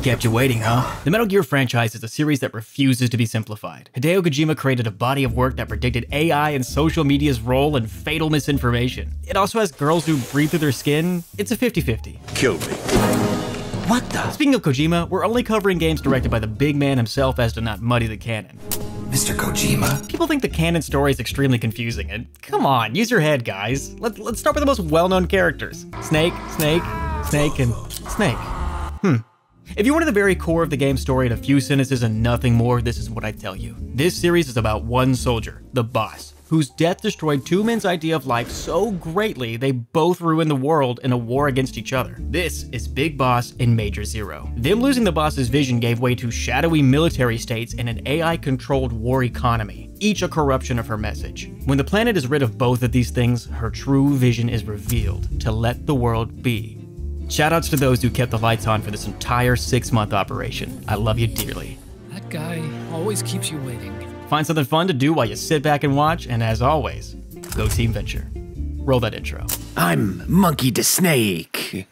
Kept you waiting, huh? The Metal Gear franchise is a series that refuses to be simplified. Hideo Kojima created a body of work that predicted AI and social media's role in fatal misinformation. It also has girls who breathe through their skin. It's a 50-50. Kill me. What the? Speaking of Kojima, we're only covering games directed by the big man himself as to not muddy the canon. Mr. Kojima? People think the canon story is extremely confusing, and come on, use your head, guys. Let's start with the most well-known characters. Snake, Snake, Snake, and Snake. If you wanted the very core of the game story in a few sentences and nothing more, this is what I'd tell you. This series is about one soldier, the boss, whose death destroyed two men's idea of life so greatly they both ruined the world in a war against each other. This is Big Boss and Major Zero. Them losing the boss's vision gave way to shadowy military states and an AI-controlled war economy, each a corruption of her message. When the planet is rid of both of these things, her true vision is revealed, to let the world be. Shoutouts to those who kept the lights on for this entire 6-month operation. I love you dearly. That guy always keeps you waiting. Find something fun to do while you sit back and watch, and as always, go Team Venture. Roll that intro. I'm Monkey to Snake.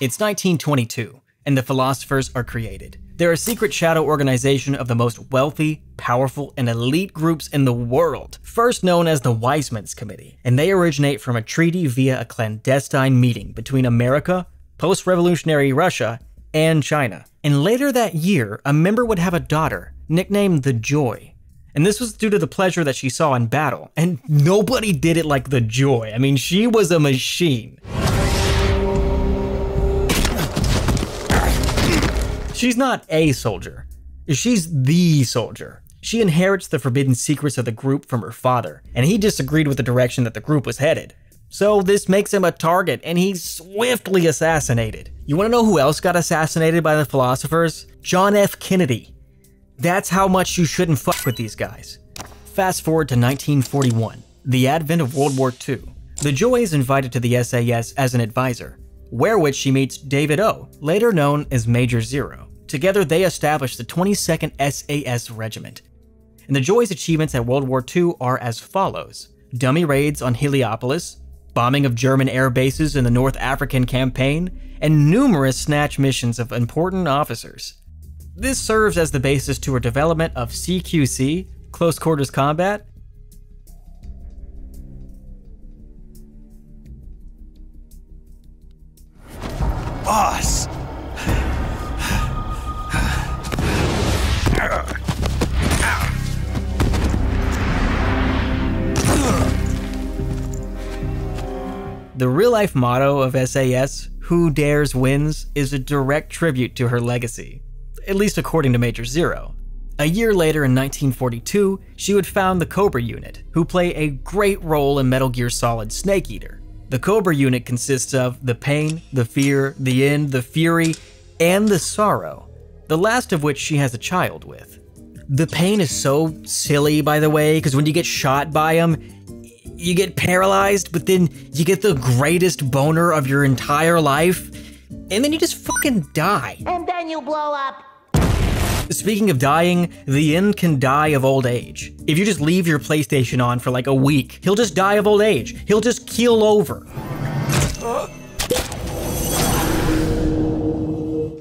It's 1922, and the philosophers are created. They're a secret shadow organization of the most wealthy, powerful, and elite groups in the world, first known as the Wise Men's Committee, and they originate from a treaty via a clandestine meeting between America, post-revolutionary Russia, and China. And later that year, a member would have a daughter, nicknamed the Joy. And this was due to the pleasure that she saw in battle, and nobody did it like the Joy. I mean, she was a machine. She's not a soldier, she's the soldier. She inherits the forbidden secrets of the group from her father, and he disagreed with the direction that the group was headed. So this makes him a target, and he's swiftly assassinated. You wanna know who else got assassinated by the philosophers? John F. Kennedy. That's how much you shouldn't fuck with these guys. Fast forward to 1941, the advent of World War II. The Joy is invited to the SAS as an advisor, where which she meets David O, later known as Major Zero. Together, they established the 22nd SAS Regiment. And the Joy's achievements at World War II are as follows: dummy raids on Heliopolis, bombing of German air bases in the North African campaign, and numerous snatch missions of important officers. This serves as the basis to her development of CQC, Close Quarters Combat, Boss! The real-life motto of SAS, "Who Dares Wins," is a direct tribute to her legacy, at least according to Major Zero. A year later in 1942, she would found the Cobra Unit, who play a great role in Metal Gear Solid Snake Eater. The Cobra Unit consists of the pain, the fear, the end, the fury, and the sorrow, the last of which she has a child with. The pain is so silly, by the way, because when you get shot by him, you get paralyzed, but then you get the greatest boner of your entire life, and then you just fucking die. And then you blow up. Speaking of dying, the end can die of old age. If you just leave your PlayStation on for like a week, he'll just die of old age. He'll just keel over.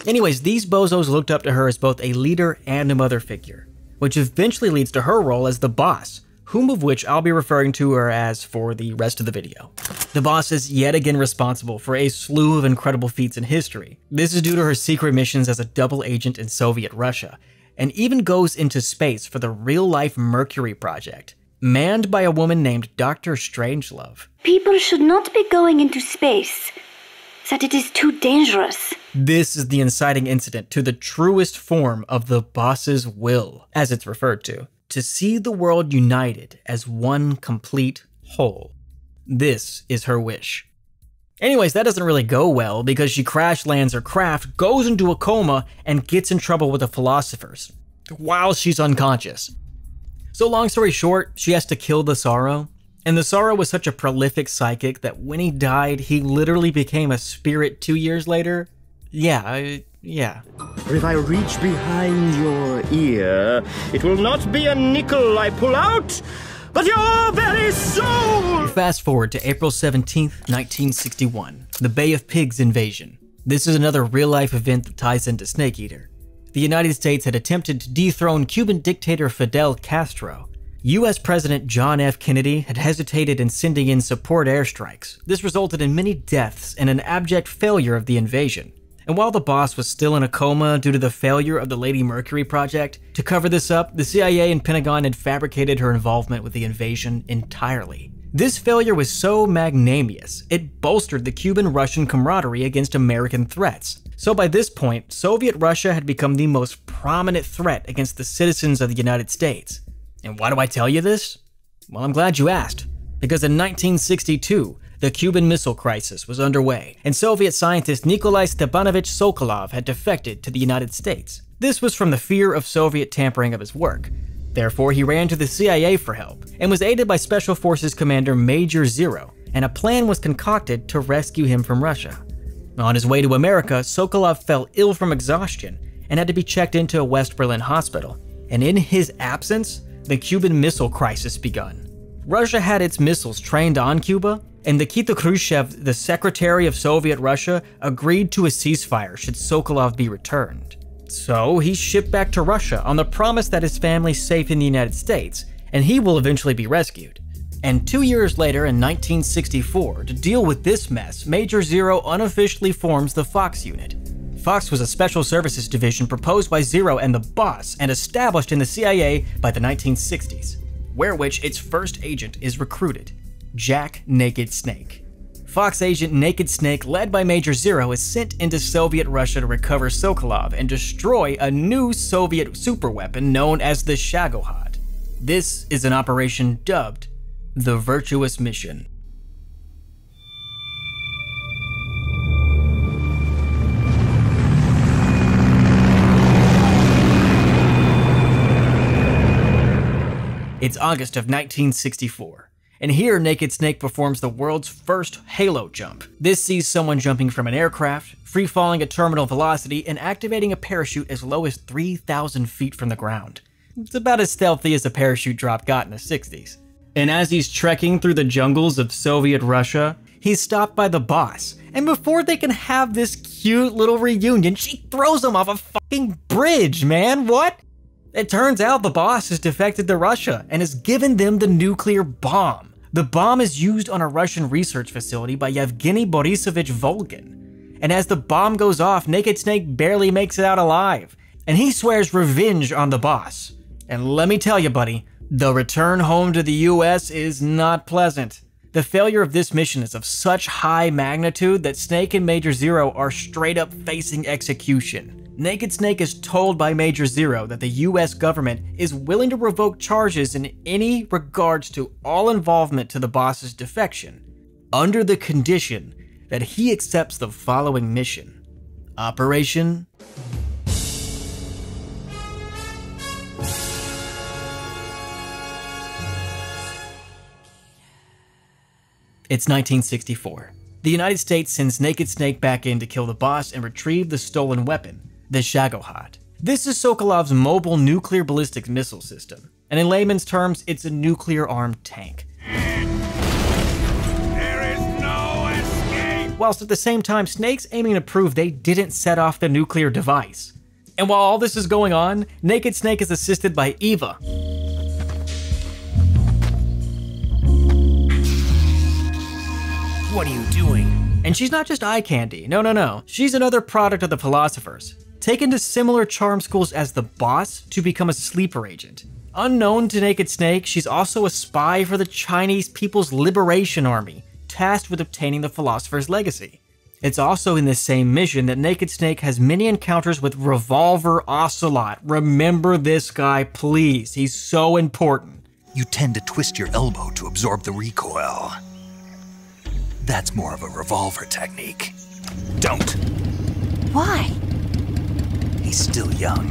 Anyways, these bozos looked up to her as both a leader and a mother figure, which eventually leads to her role as the boss, whom of which I'll be referring to her as for the rest of the video. The boss is yet again responsible for a slew of incredible feats in history. This is due to her secret missions as a double agent in Soviet Russia, and even goes into space for the real-life Mercury project, manned by a woman named Dr. Strangelove. People should not be going into space, that it is too dangerous. This is the inciting incident to the truest form of the boss's will, as it's referred to see the world united as one complete whole. This is her wish. Anyways, that doesn't really go well because she crash lands her craft, goes into a coma, and gets in trouble with the philosophers while she's unconscious. So long story short, she has to kill the Sorrow, and the Sorrow was such a prolific psychic that when he died, he literally became a spirit 2 years later. Yeah. If I reach behind your ear, it will not be a nickel I pull out, but your very soul! Fast forward to April 17th, 1961, the Bay of Pigs invasion. This is another real-life event that ties into Snake Eater. The United States had attempted to dethrone Cuban dictator Fidel Castro. US President John F. Kennedy had hesitated in sending in support airstrikes. This resulted in many deaths and an abject failure of the invasion. And while the boss was still in a coma due to the failure of the Lady Mercury project, to cover this up, the CIA and Pentagon had fabricated her involvement with the invasion entirely. This failure was so magnanimous, it bolstered the Cuban-Russian camaraderie against American threats. So by this point, Soviet Russia had become the most prominent threat against the citizens of the United States. And why do I tell you this? Well, I'm glad you asked. Because in 1962, the Cuban Missile Crisis was underway, and Soviet scientist Nikolai Stepanovich Sokolov had defected to the United States. This was from the fear of Soviet tampering of his work. Therefore, he ran to the CIA for help, and was aided by Special Forces Commander Major Zero, and a plan was concocted to rescue him from Russia. On his way to America, Sokolov fell ill from exhaustion and had to be checked into a West Berlin hospital, and in his absence, the Cuban Missile Crisis begun. Russia had its missiles trained on Cuba, and Nikita Khrushchev, the Secretary of Soviet Russia, agreed to a ceasefire should Sokolov be returned. So he shipped back to Russia on the promise that his family's safe in the United States, and he will eventually be rescued. And 2 years later, in 1964, to deal with this mess, Major Zero unofficially forms the Fox unit. Fox was a special services division proposed by Zero and the boss, and established in the CIA by the 1960s, where which its first agent is recruited, Jack Naked Snake. Fox agent Naked Snake, led by Major Zero, is sent into Soviet Russia to recover Sokolov and destroy a new Soviet superweapon known as the Shagohod. This is an operation dubbed the Virtuous Mission. It's August of 1964. And here, Naked Snake performs the world's first halo jump. This sees someone jumping from an aircraft, free-falling at terminal velocity, and activating a parachute as low as 3,000 feet from the ground. It's about as stealthy as a parachute drop got in the 60s. And as he's trekking through the jungles of Soviet Russia, he's stopped by the boss. And before they can have this cute little reunion, she throws him off a fucking bridge, man, what? It turns out the boss has defected to Russia and has given them the nuclear bomb. The bomb is used on a Russian research facility by Yevgeny Borisovich Volgin. And as the bomb goes off, Naked Snake barely makes it out alive, and he swears revenge on the boss. And let me tell you, buddy, the return home to the US is not pleasant. The failure of this mission is of such high magnitude that Snake and Major Zero are straight up facing execution. Naked Snake is told by Major Zero that the US government is willing to revoke charges in any regards to all involvement to the boss's defection, under the condition that he accepts the following mission. Operation It's 1964. The United States sends Naked Snake back in to kill the boss and retrieve the stolen weapon, the Shagohod. This is Sokolov's mobile nuclear ballistic missile system, and in layman's terms, it's a nuclear-armed tank. There is no escape! Whilst at the same time, Snake's aiming to prove they didn't set off the nuclear device. And while all this is going on, Naked Snake is assisted by Eva. What are you doing? And she's not just eye candy, no. She's another product of the philosophers, taken to similar charm schools as the boss to become a sleeper agent. Unknown to Naked Snake, she's also a spy for the Chinese People's Liberation Army, tasked with obtaining the philosopher's legacy. It's also in this same mission that Naked Snake has many encounters with Revolver Ocelot. Remember this guy, please, he's so important. You tend to twist your elbow to absorb the recoil. That's more of a revolver technique. Don't. Why? He's still young.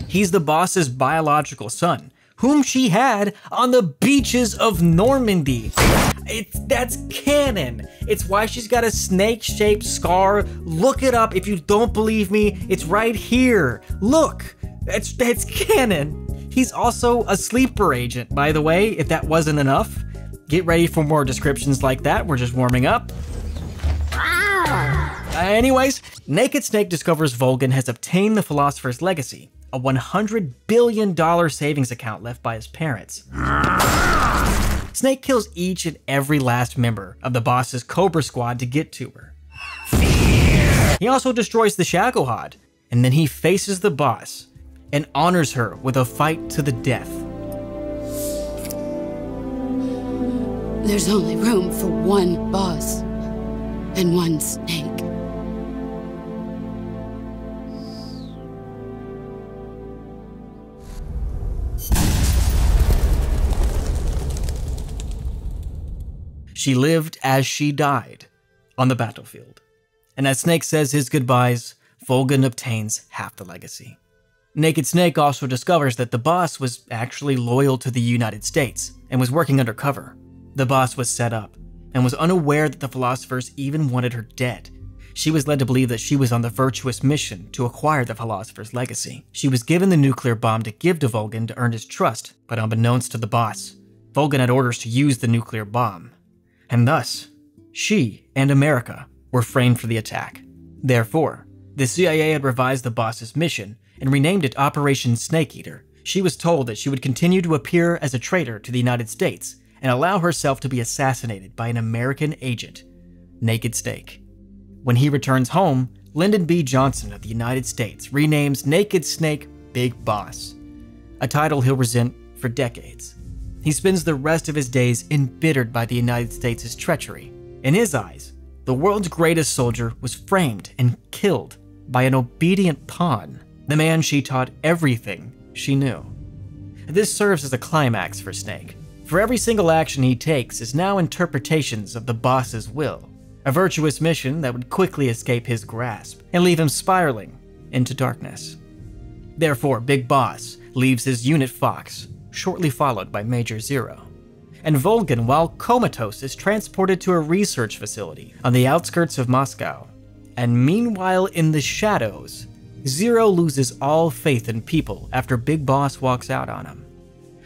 He's the boss's biological son, whom she had on the beaches of Normandy. That's canon. It's why she's got a snake-shaped scar. Look it up if you don't believe me. It's right here. Look, that's canon. He's also a sleeper agent, by the way, if that wasn't enough. Get ready for more descriptions like that. We're just warming up. Anyways, Naked Snake discovers Volgin has obtained the Philosopher's Legacy, a $100 billion savings account left by his parents. Snake kills each and every last member of the boss's Cobra Squad to get to her. He also destroys the Shagohod, and then he faces the boss and honors her with a fight to the death. There's only room for one boss and one snake. She lived as she died on the battlefield. And as Snake says his goodbyes, Volgin obtains half the legacy. Naked Snake also discovers that the boss was actually loyal to the United States and was working undercover. The boss was set up and was unaware that the philosophers even wanted her dead. She was led to believe that she was on the Virtuous Mission to acquire the Philosopher's Legacy. She was given the nuclear bomb to give to Volgin to earn his trust, but unbeknownst to the boss, Volgin had orders to use the nuclear bomb. And thus, she and America were framed for the attack. Therefore, the CIA had revised the boss's mission and renamed it Operation Snake Eater. She was told that she would continue to appear as a traitor to the United States and allow herself to be assassinated by an American agent, Naked Snake. When he returns home, Lyndon B. Johnson of the United States renames Naked Snake Big Boss, a title he'll resent for decades. He spends the rest of his days embittered by the United States' treachery. In his eyes, the world's greatest soldier was framed and killed by an obedient pawn, the man she taught everything she knew. This serves as a climax for Snake. For every single action he takes is now interpretations of the boss's will, a virtuous mission that would quickly escape his grasp and leave him spiraling into darkness. Therefore, Big Boss leaves his unit Fox, shortly followed by Major Zero. And Volgin, while comatose, is transported to a research facility on the outskirts of Moscow. And meanwhile, in the shadows, Zero loses all faith in people after Big Boss walks out on him.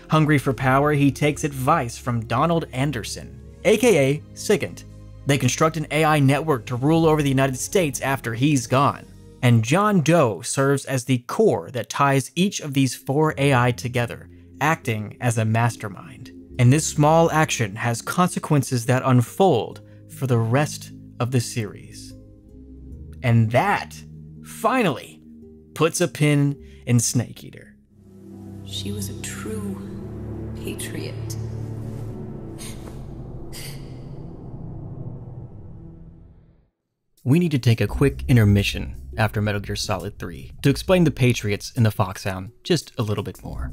Hungry for power, he takes advice from Donald Anderson, aka Sigint. They construct an AI network to rule over the United States after he's gone. And John Doe serves as the core that ties each of these 4 AI together, acting as a mastermind. And this small action has consequences that unfold for the rest of the series. And that, finally, puts a pin in Snake Eater. She was a true patriot. We need to take a quick intermission after Metal Gear Solid 3 to explain the Patriots in the Foxhound just a little bit more.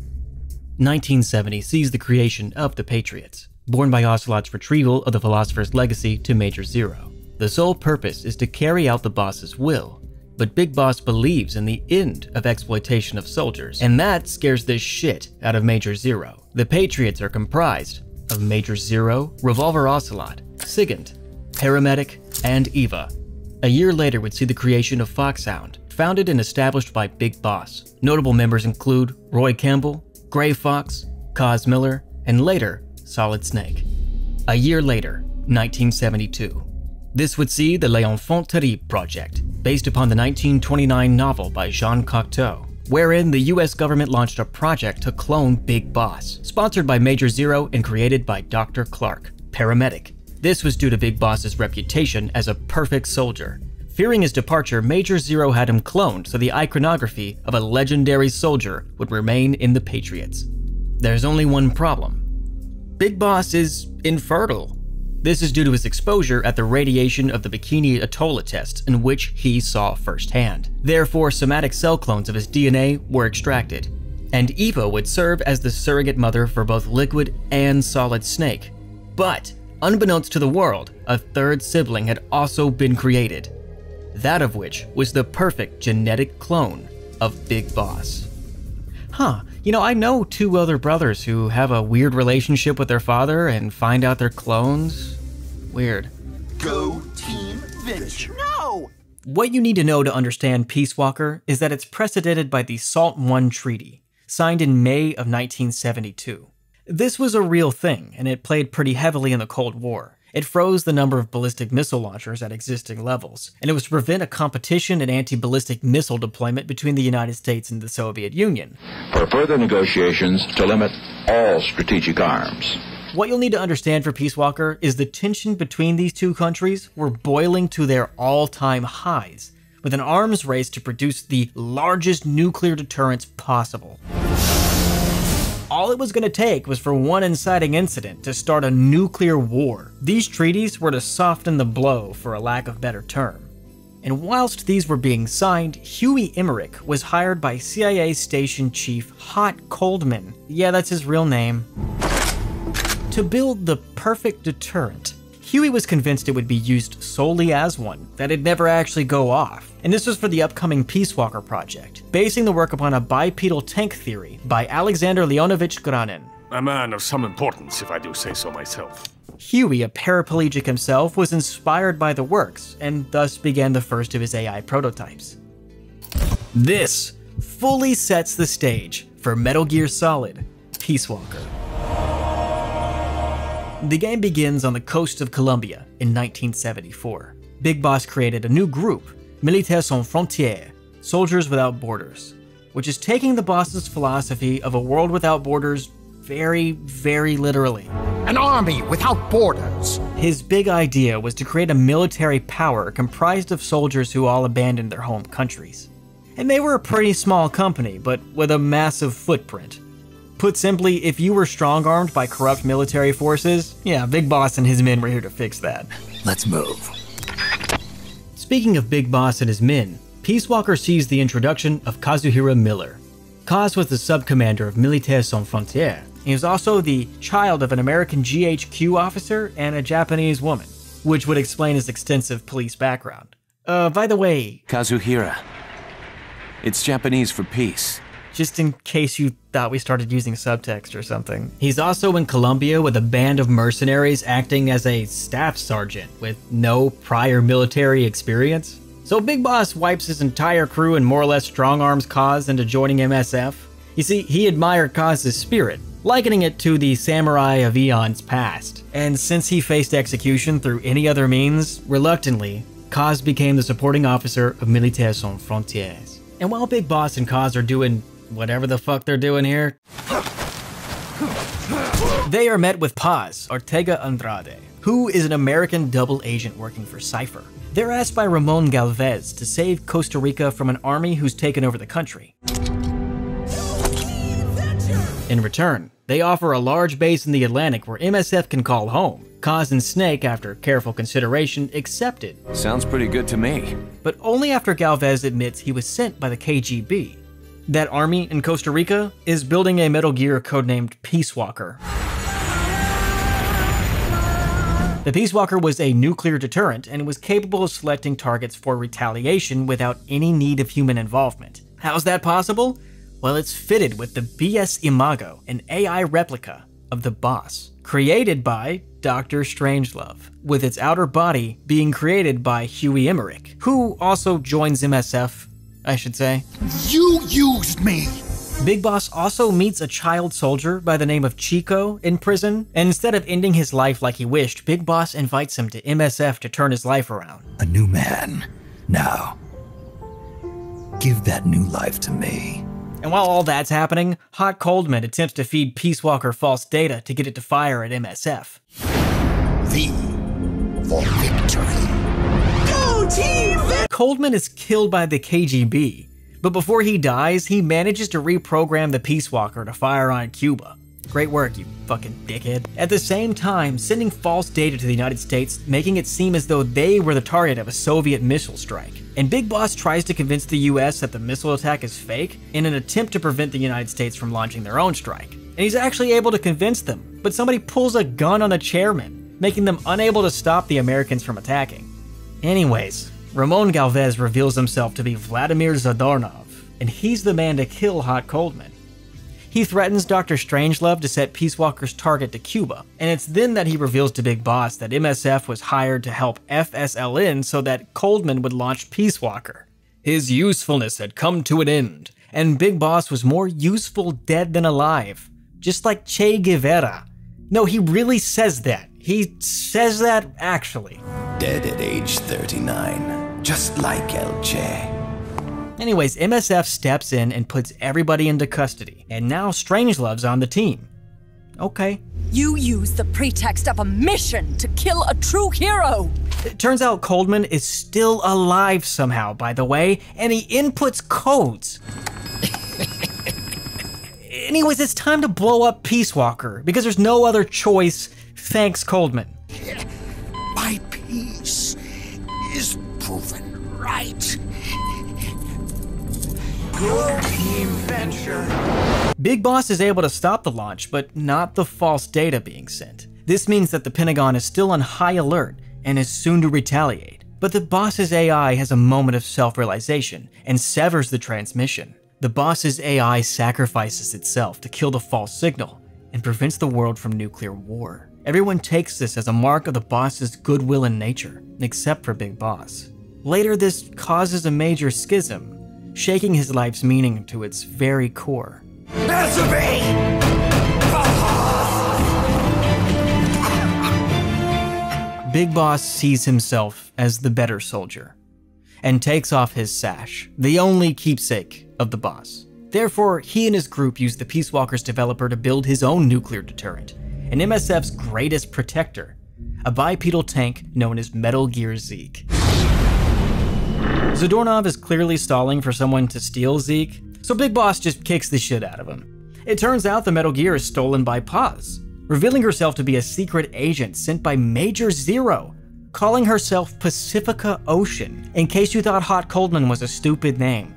1970 sees the creation of the Patriots, born by Ocelot's retrieval of the Philosopher's Legacy to Major Zero. The sole purpose is to carry out the boss's will, but Big Boss believes in the end of exploitation of soldiers, and that scares the shit out of Major Zero. The Patriots are comprised of Major Zero, Revolver Ocelot, Sigint, Paramedic, and Eva. A year later would see the creation of Foxhound, founded and established by Big Boss. Notable members include Roy Campbell, Gray Fox, Cos Miller, and later, Solid Snake. A year later, 1972. This would see the Les Enfants Terrible project, based upon the 1929 novel by Jean Cocteau, wherein the US government launched a project to clone Big Boss, sponsored by Major Zero and created by Dr. Clark, Paramedic. This was due to Big Boss's reputation as a perfect soldier. Fearing his departure, Major Zero had him cloned so the iconography of a legendary soldier would remain in the Patriots. There's only one problem. Big Boss is infertile. This is due to his exposure at the radiation of the Bikini Atoll tests, in which he saw firsthand. Therefore, somatic cell clones of his DNA were extracted, and Eva would serve as the surrogate mother for both Liquid and Solid Snake. But, unbeknownst to the world, a third sibling had also been created, that of which was the perfect genetic clone of Big Boss. You know, I know 2 other brothers who have a weird relationship with their father and find out they're clones. Weird. Go Team Venture. No! What you need to know to understand Peace Walker is that it's precedented by the SALT I Treaty, signed in May of 1972. This was a real thing, and it played pretty heavily in the Cold War. It froze the number of ballistic missile launchers at existing levels, and it was to prevent a competition in anti-ballistic missile deployment between the United States and the Soviet Union. For further negotiations to limit all strategic arms. What you'll need to understand for Peace Walker is the tension between these 2 countries were boiling to their all-time highs, with an arms race to produce the largest nuclear deterrence possible. All it was going to take was for one inciting incident to start a nuclear war. These treaties were to soften the blow, for a lack of better term. And whilst these were being signed, Huey Emmerich was hired by CIA Station Chief Hot Coldman, yeah, that's his real name, to build the perfect deterrent. Huey was convinced it would be used solely as one, that it'd never actually go off. And this was for the upcoming Peace Walker project, basing the work upon a bipedal tank theory by Alexander Leonovich Granin. A man of some importance, if I do say so myself. Huey, a paraplegic himself, was inspired by the works, and thus began the first of his AI prototypes. This fully sets the stage for Metal Gear Solid: Peace Walker. The game begins on the coast of Colombia in 1974. Big Boss created a new group, Militaires Sans Frontières, Soldiers Without Borders, which is taking the boss's philosophy of a world without borders very, very literally. An army without borders! His big idea was to create a military power comprised of soldiers who all abandoned their home countries. And they were a pretty small company, but with a massive footprint. Put simply, if you were strong-armed by corrupt military forces, yeah, Big Boss and his men were here to fix that. Let's move. Speaking of Big Boss and his men, Peace Walker sees the introduction of Kazuhira Miller. Kaz was the sub-commander of Militaires Sans Frontières. He was also the child of an American GHQ officer and a Japanese woman, which would explain his extensive police background. By the way... Kazuhira. It's Japanese for peace. Just in case you thought we started using subtext or something. He's also in Colombia with a band of mercenaries acting as a staff sergeant with no prior military experience. So Big Boss wipes his entire crew and more or less strong-arms Kaz into joining MSF. You see, he admired Kaz's spirit, likening it to the samurai of eons past. And since he faced execution through any other means, reluctantly, Kaz became the supporting officer of Militaires Sans Frontières. And while Big Boss and Kaz are doing whatever the fuck they're doing here, they are met with Paz, Ortega Andrade, who is an American double agent working for Cypher. They're asked by Ramon Galvez to save Costa Rica from an army who's taken over the country. In return, they offer a large base in the Atlantic where MSF can call home. Kaz and Snake, after careful consideration, accepted. Sounds pretty good to me. But only after Galvez admits he was sent by the KGB. That army in Costa Rica is building a Metal Gear codenamed Peace Walker. The Peace Walker was a nuclear deterrent and was capable of selecting targets for retaliation without any need of human involvement. How's that possible? Well, it's fitted with the BS Imago, an AI replica of the boss, created by Dr. Strangelove, with its outer body being created by Huey Emmerich, who also joins MSF, I should say. You used me! Big Boss also meets a child soldier by the name of Chico in prison, and instead of ending his life like he wished, Big Boss invites him to MSF to turn his life around. A new man. Now, give that new life to me. And while all that's happening, Hot Coldman attempts to feed Peace Walker false data to get it to fire at MSF. V for victory. Go Team Vic! Coldman is killed by the KGB, but before he dies, he manages to reprogram the Peace Walker to fire on Cuba. Great work, you fucking dickhead. At the same time, sending false data to the United States, making it seem as though they were the target of a Soviet missile strike. And Big Boss tries to convince the US that the missile attack is fake in an attempt to prevent the United States from launching their own strike. And he's actually able to convince them, but somebody pulls a gun on the chairman, making them unable to stop the Americans from attacking. Anyways, Ramon Galvez reveals himself to be Vladimir Zadornov, and he's the man to kill Hot Coldman. He threatens Dr. Strangelove to set Peace Walker's target to Cuba, and it's then that he reveals to Big Boss that MSF was hired to help FSLN so that Coldman would launch Peace Walker. His usefulness had come to an end, and Big Boss was more useful dead than alive. Just like Che Guevara. No, he really says that. He says that actually. Dead at age 39, just like El Che. Anyways, MSF steps in and puts everybody into custody, and now Strangelove's on the team. Okay. You use the pretext of a mission to kill a true hero! It turns out Coldman is still alive somehow, by the way, and he inputs codes. Anyways, it's time to blow up Peace Walker, because there's no other choice, thanks Coldman. My peace is proven right. Good team venture. Big Boss is able to stop the launch, but not the false data being sent. This means that the Pentagon is still on high alert and is soon to retaliate. But the boss's AI has a moment of self-realization and severs the transmission. The boss's AI sacrifices itself to kill the false signal and prevents the world from nuclear war. Everyone takes this as a mark of the boss's goodwill and nature, except for Big Boss. Later, this causes a major schism, shaking his life's meaning to its very core. Big Boss sees himself as the better soldier and takes off his sash, the only keepsake of the boss. Therefore, he and his group use the Peace Walker's developer to build his own nuclear deterrent, and MSF's greatest protector, a bipedal tank known as Metal Gear Zeke. Zadornov is clearly stalling for someone to steal Zeke, so Big Boss just kicks the shit out of him. It turns out the Metal Gear is stolen by Paz, revealing herself to be a secret agent sent by Major Zero, calling herself Pacifica Ocean, in case you thought Hot Coldman was a stupid name.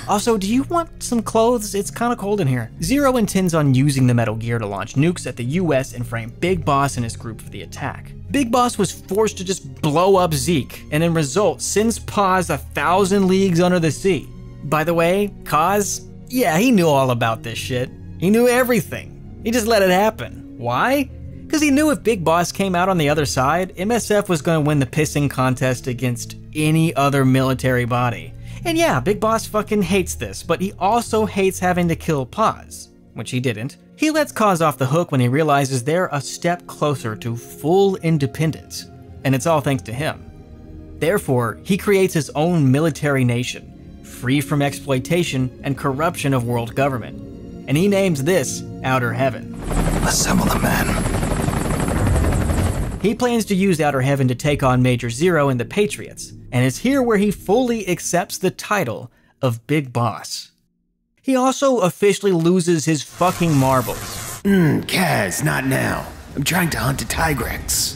Also, do you want some clothes? It's kinda cold in here. Zero intends on using the Metal Gear to launch nukes at the US and frame Big Boss and his group for the attack. Big Boss was forced to just blow up Zeke, and in result, sends Paz 1,000 leagues under the sea. By the way, Kaz, yeah, he knew all about this shit. He knew everything. He just let it happen. Why? Because he knew if Big Boss came out on the other side, MSF was going to win the pissing contest against any other military body. And yeah, Big Boss fucking hates this, but he also hates having to kill Paz, which he didn't. He lets Kaz off the hook when he realizes they're a step closer to full independence, and it's all thanks to him. Therefore, he creates his own military nation, free from exploitation and corruption of world government, and he names this Outer Heaven. Assemble the men. He plans to use Outer Heaven to take on Major Zero and the Patriots, and it's here where he fully accepts the title of Big Boss. He also officially loses his fucking marbles. Kaz, not now. I'm trying to hunt a Tigrex.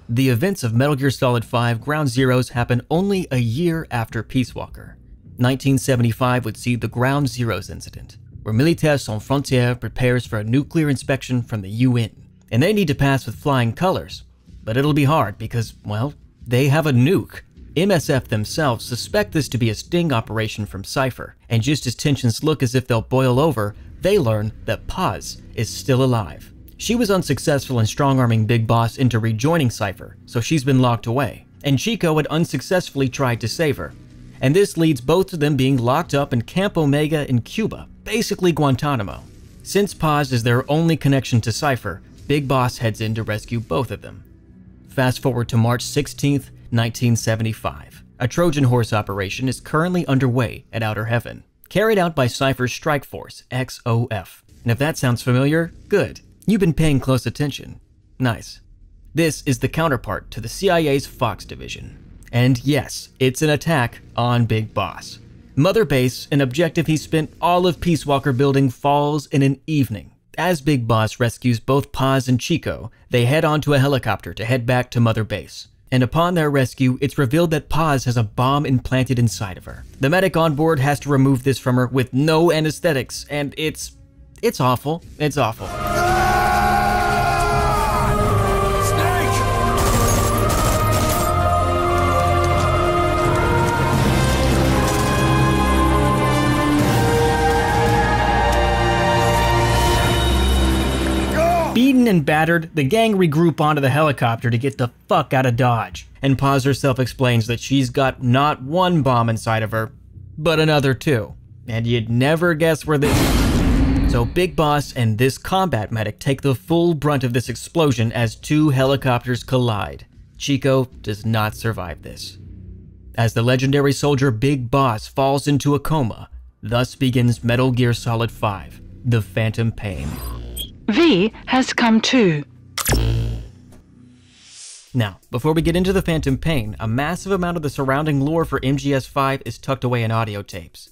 The events of Metal Gear Solid 5 Ground Zeroes happen only a year after Peace Walker. 1975 would see the Ground Zeroes incident, where Militaires Sans Frontières prepares for a nuclear inspection from the UN. And they need to pass with flying colors, but it'll be hard because, well, they have a nuke. MSF themselves suspect this to be a sting operation from Cypher, and just as tensions look as if they'll boil over, they learn that Paz is still alive. She was unsuccessful in strong-arming Big Boss into rejoining Cypher, so she's been locked away, and Chico had unsuccessfully tried to save her. And this leads both of them being locked up in Camp Omega in Cuba, basically Guantanamo. Since Paz is their only connection to Cypher, Big Boss heads in to rescue both of them. Fast forward to March 16th, 1975. A Trojan Horse operation is currently underway at Outer Heaven, carried out by Cypher's Strike Force, XOF. And if that sounds familiar, good. You've been paying close attention. Nice. This is the counterpart to the CIA's Fox division. And yes, it's an attack on Big Boss. Mother Base, an objective he spent all of Peace Walker building, falls in an evening. As Big Boss rescues both Paz and Chico, they head onto a helicopter to head back to Mother Base. And upon their rescue, it's revealed that Paz has a bomb implanted inside of her. The medic on board has to remove this from her with no anesthetics, and it's awful. It's awful. and battered, the gang regroup onto the helicopter to get the fuck out of Dodge, and Paz herself explains that she's got not one bomb inside of her, but another two. And you'd never guess where this... So Big Boss and this combat medic take the full brunt of this explosion as two helicopters collide. Chico does not survive this. As the legendary soldier Big Boss falls into a coma, thus begins Metal Gear Solid 5, The Phantom Pain. V has come too. Now, before we get into The Phantom Pain, a massive amount of the surrounding lore for MGS V is tucked away in audio tapes.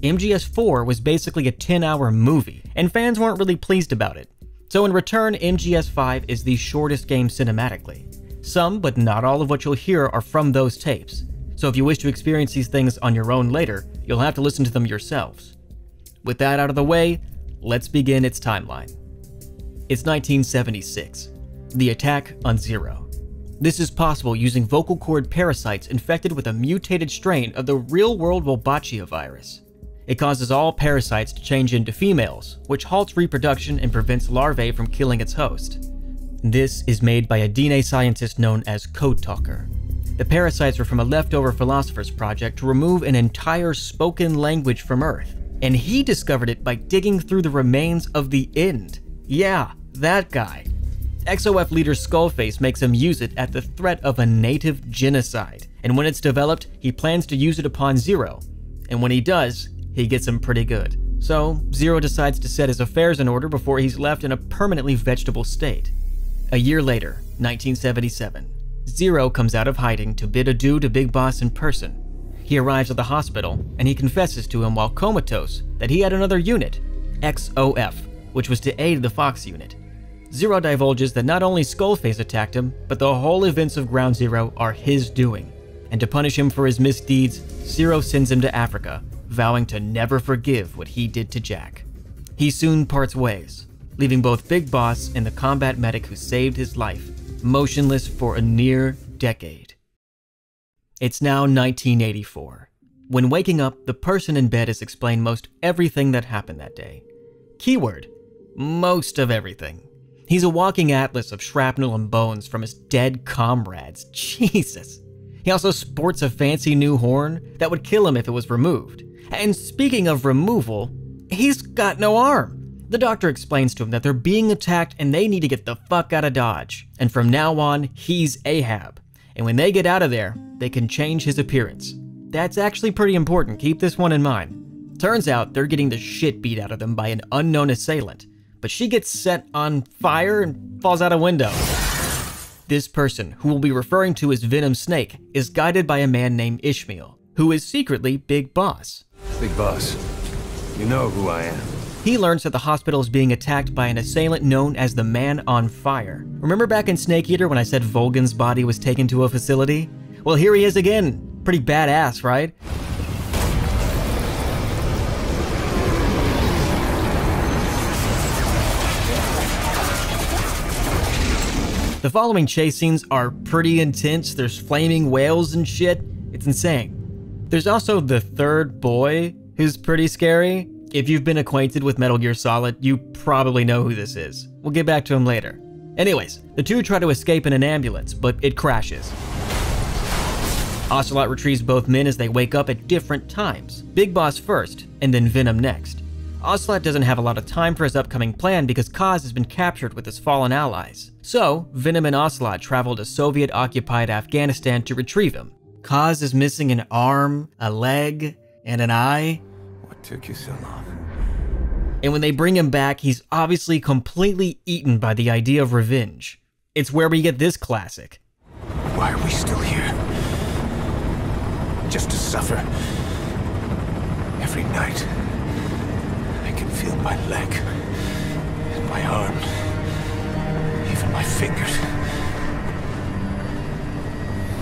MGS IV was basically a 10-hour movie, and fans weren't really pleased about it. So in return, MGS V is the shortest game cinematically. Some, but not all of what you'll hear are from those tapes. So if you wish to experience these things on your own later, you'll have to listen to them yourselves. With that out of the way, let's begin its timeline. It's 1976. The attack on Zero. This is possible using vocal cord parasites infected with a mutated strain of the real-world Wolbachia virus. It causes all parasites to change into females, which halts reproduction and prevents larvae from killing its host. This is made by a DNA scientist known as Code Talker. The parasites were from a leftover philosopher's project to remove an entire spoken language from Earth, and he discovered it by digging through the remains of the End. Yeah, that guy. XOF leader Skullface makes him use it at the threat of a native genocide, and when it's developed, he plans to use it upon Zero. And when he does, he gets him pretty good. So, Zero decides to set his affairs in order before he's left in a permanently vegetable state. A year later, 1977, Zero comes out of hiding to bid adieu to Big Boss in person. He arrives at the hospital, and he confesses to him while comatose that he had another unit, XOF, which was to aid the Fox unit. Zero divulges that not only Skullface attacked him, but the whole events of Ground Zero are his doing. And to punish him for his misdeeds, Zero sends him to Africa, vowing to never forgive what he did to Jack. He soon parts ways, leaving both Big Boss and the combat medic who saved his life motionless for a near decade. It's now 1984. When waking up, the person in bed is explained most everything that happened that day. Keyword, most of everything. He's a walking atlas of shrapnel and bones from his dead comrades. Jesus. He also sports a fancy new horn that would kill him if it was removed. And speaking of removal, he's got no arm. The doctor explains to him that they're being attacked and they need to get the fuck out of Dodge. And from now on, he's Ahab. And when they get out of there, they can change his appearance. That's actually pretty important, keep this one in mind. Turns out they're getting the shit beat out of them by an unknown assailant, but she gets set on fire and falls out a window. This person, who we'll be referring to as Venom Snake, is guided by a man named Ishmael, who is secretly Big Boss. Big Boss, you know who I am. He learns that the hospital is being attacked by an assailant known as the Man on Fire. Remember back in Snake Eater when I said Volgan's body was taken to a facility? Well, here he is again. Pretty badass, right? The following chase scenes are pretty intense. There's flaming whales and shit. It's insane. There's also the third boy, who's pretty scary. If you've been acquainted with Metal Gear Solid, you probably know who this is. We'll get back to him later. Anyways, the two try to escape in an ambulance, but it crashes. Ocelot retrieves both men as they wake up at different times. Big Boss first, and then Venom next. Ocelot doesn't have a lot of time for his upcoming plan because Kaz has been captured with his fallen allies. So, Venom and Ocelot travel to Soviet-occupied Afghanistan to retrieve him. Kaz is missing an arm, a leg, and an eye. What took you so long? And when they bring him back, he's obviously completely eaten by the idea of revenge. It's where we get this classic. Why are we still here? Just to suffer. Every night, I can feel my leg, and my arm, even my fingers.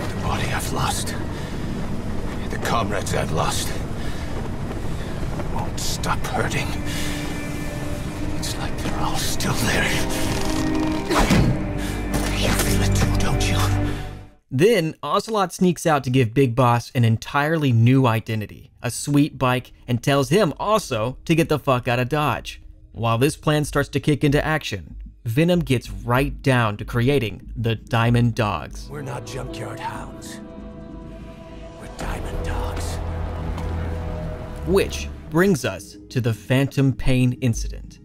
The body I've lost, the comrades I've lost, won't stop hurting. It's like they're all still there. You feel it too, don't you? Then, Ocelot sneaks out to give Big Boss an entirely new identity, a sweet bike, and tells him also to get the fuck out of Dodge. While this plan starts to kick into action, Venom gets right down to creating the Diamond Dogs. We're not junkyard hounds. We're Diamond Dogs. Which brings us to the Phantom Pain incident.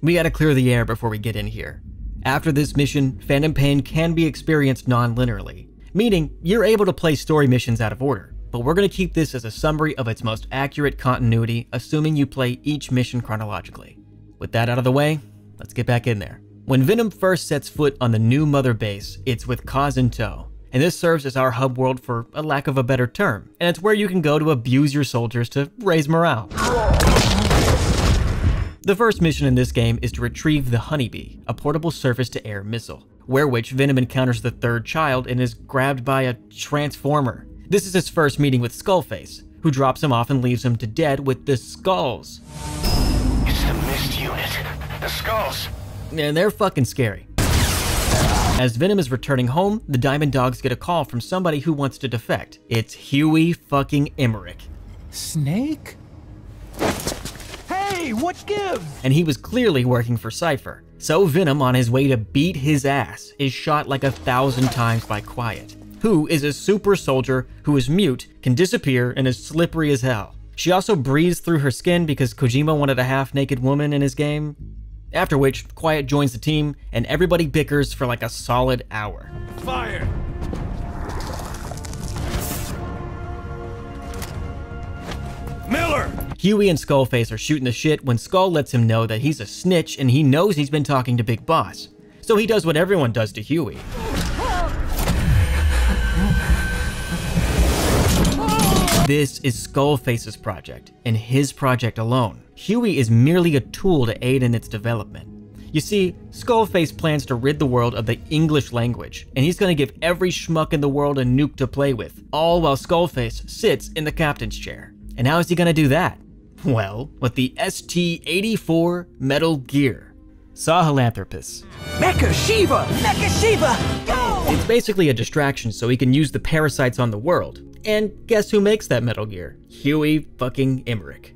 We gotta clear the air before we get in here. After this mission, Phantom Pain can be experienced non-linearly, meaning you're able to play story missions out of order, but we're gonna keep this as a summary of its most accurate continuity, assuming you play each mission chronologically. With that out of the way, let's get back in there. When Venom first sets foot on the new Mother base, it's with Kaz in tow, and this serves as our hub world for a lack of a better term, and it's where you can go to abuse your soldiers to raise morale. The first mission in this game is to retrieve the Honeybee, a portable surface-to-air missile, where which Venom encounters the third child and is grabbed by a transformer. This is his first meeting with Skullface, who drops him off and leaves him to dead with the skulls. It's the Mist unit. The skulls. And they're fucking scary. As Venom is returning home, the Diamond Dogs get a call from somebody who wants to defect. It's Huey fucking Emmerich. Snake? Hey, what gives? And he was clearly working for Cypher. So Venom, on his way to beat his ass, is shot like 1,000 times by Quiet, who is a super soldier who is mute, can disappear, and is slippery as hell. She also breathes through her skin because Kojima wanted a half-naked woman in his game. After which, Quiet joins the team, and everybody bickers for like a solid hour. Fire! Miller! Huey and Skullface are shooting the shit when Skull lets him know that he's a snitch and he knows he's been talking to Big Boss. So he does what everyone does to Huey. This is Skullface's project, and his project alone. Huey is merely a tool to aid in its development. You see, Skullface plans to rid the world of the English language, and he's gonna give every schmuck in the world a nuke to play with, all while Skullface sits in the captain's chair. And how is he gonna do that? Well, with the ST-84 Metal Gear. Sahelanthropus. Mecha Shiva! Mecha Shiva! Go! It's basically a distraction so he can use the parasites on the world. And guess who makes that Metal Gear? Huey fucking Emmerich.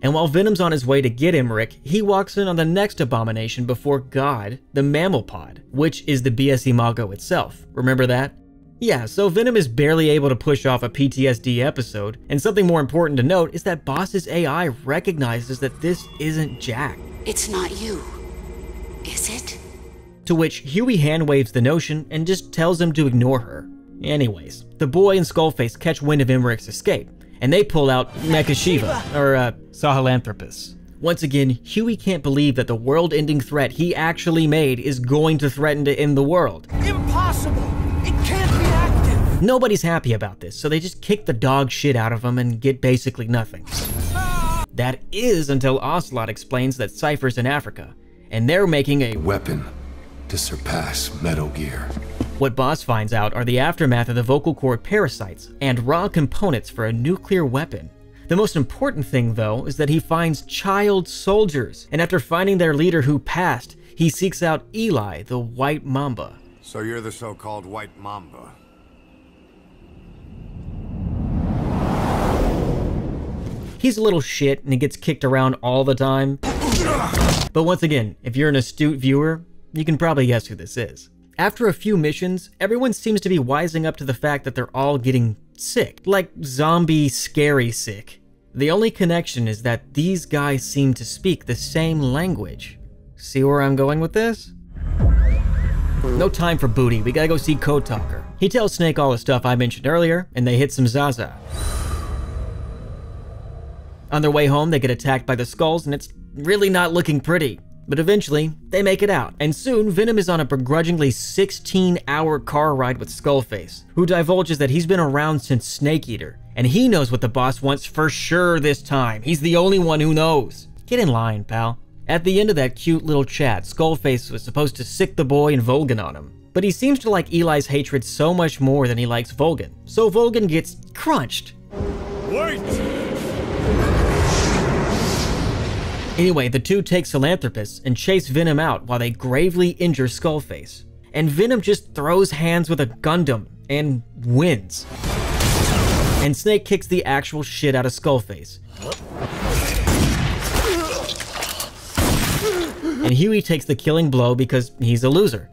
And while Venom's on his way to get Emmerich, he walks in on the next abomination before God, the Mammal Pod, which is the BS Imago itself. Remember that? Yeah, so Venom is barely able to push off a PTSD episode, and something more important to note is that Boss's AI recognizes that this isn't Jack. It's not you, is it? To which Huey hand-waves the notion and just tells him to ignore her. Anyways, the boy and Skullface catch wind of Emmerich's escape, and they pull out Mecha Shiva, or Sahelanthropus. Once again, Huey can't believe that the world-ending threat he actually made is going to threaten to end the world. Impossible! It can't be active! Nobody's happy about this, so they just kick the dog shit out of him and get basically nothing. That is until Ocelot explains that Cypher's in Africa, and they're making a weapon to surpass Metal Gear. What Boss finds out are the aftermath of the vocal cord parasites and raw components for a nuclear weapon. The most important thing, though, is that he finds child soldiers, and after finding their leader who passed, he seeks out Eli, the White Mamba. So you're the so-called White Mamba. He's a little shit and he gets kicked around all the time. But once again, if you're an astute viewer, you can probably guess who this is. After a few missions, everyone seems to be wising up to the fact that they're all getting sick. Like zombie scary sick. The only connection is that these guys seem to speak the same language. See where I'm going with this? No time for booty, we gotta go see Code Talker. He tells Snake all the stuff I mentioned earlier, and they hit some Zaza. On their way home, they get attacked by the skulls, and it's really not looking pretty. But eventually, they make it out, and soon Venom is on a begrudgingly 16-hour car ride with Skullface, who divulges that he's been around since Snake Eater, and he knows what the boss wants for sure this time. He's the only one who knows. Get in line, pal. At the end of that cute little chat, Skullface was supposed to sick the boy and Volgan on him. But he seems to like Eli's hatred so much more than he likes Volgan, so Volgan gets crunched. Wait! Anyway, the two take Sahelanthropus and chase Venom out while they gravely injure Skullface. And Venom just throws hands with a Gundam and wins. And Snake kicks the actual shit out of Skullface. and Huey takes the killing blow because he's a loser.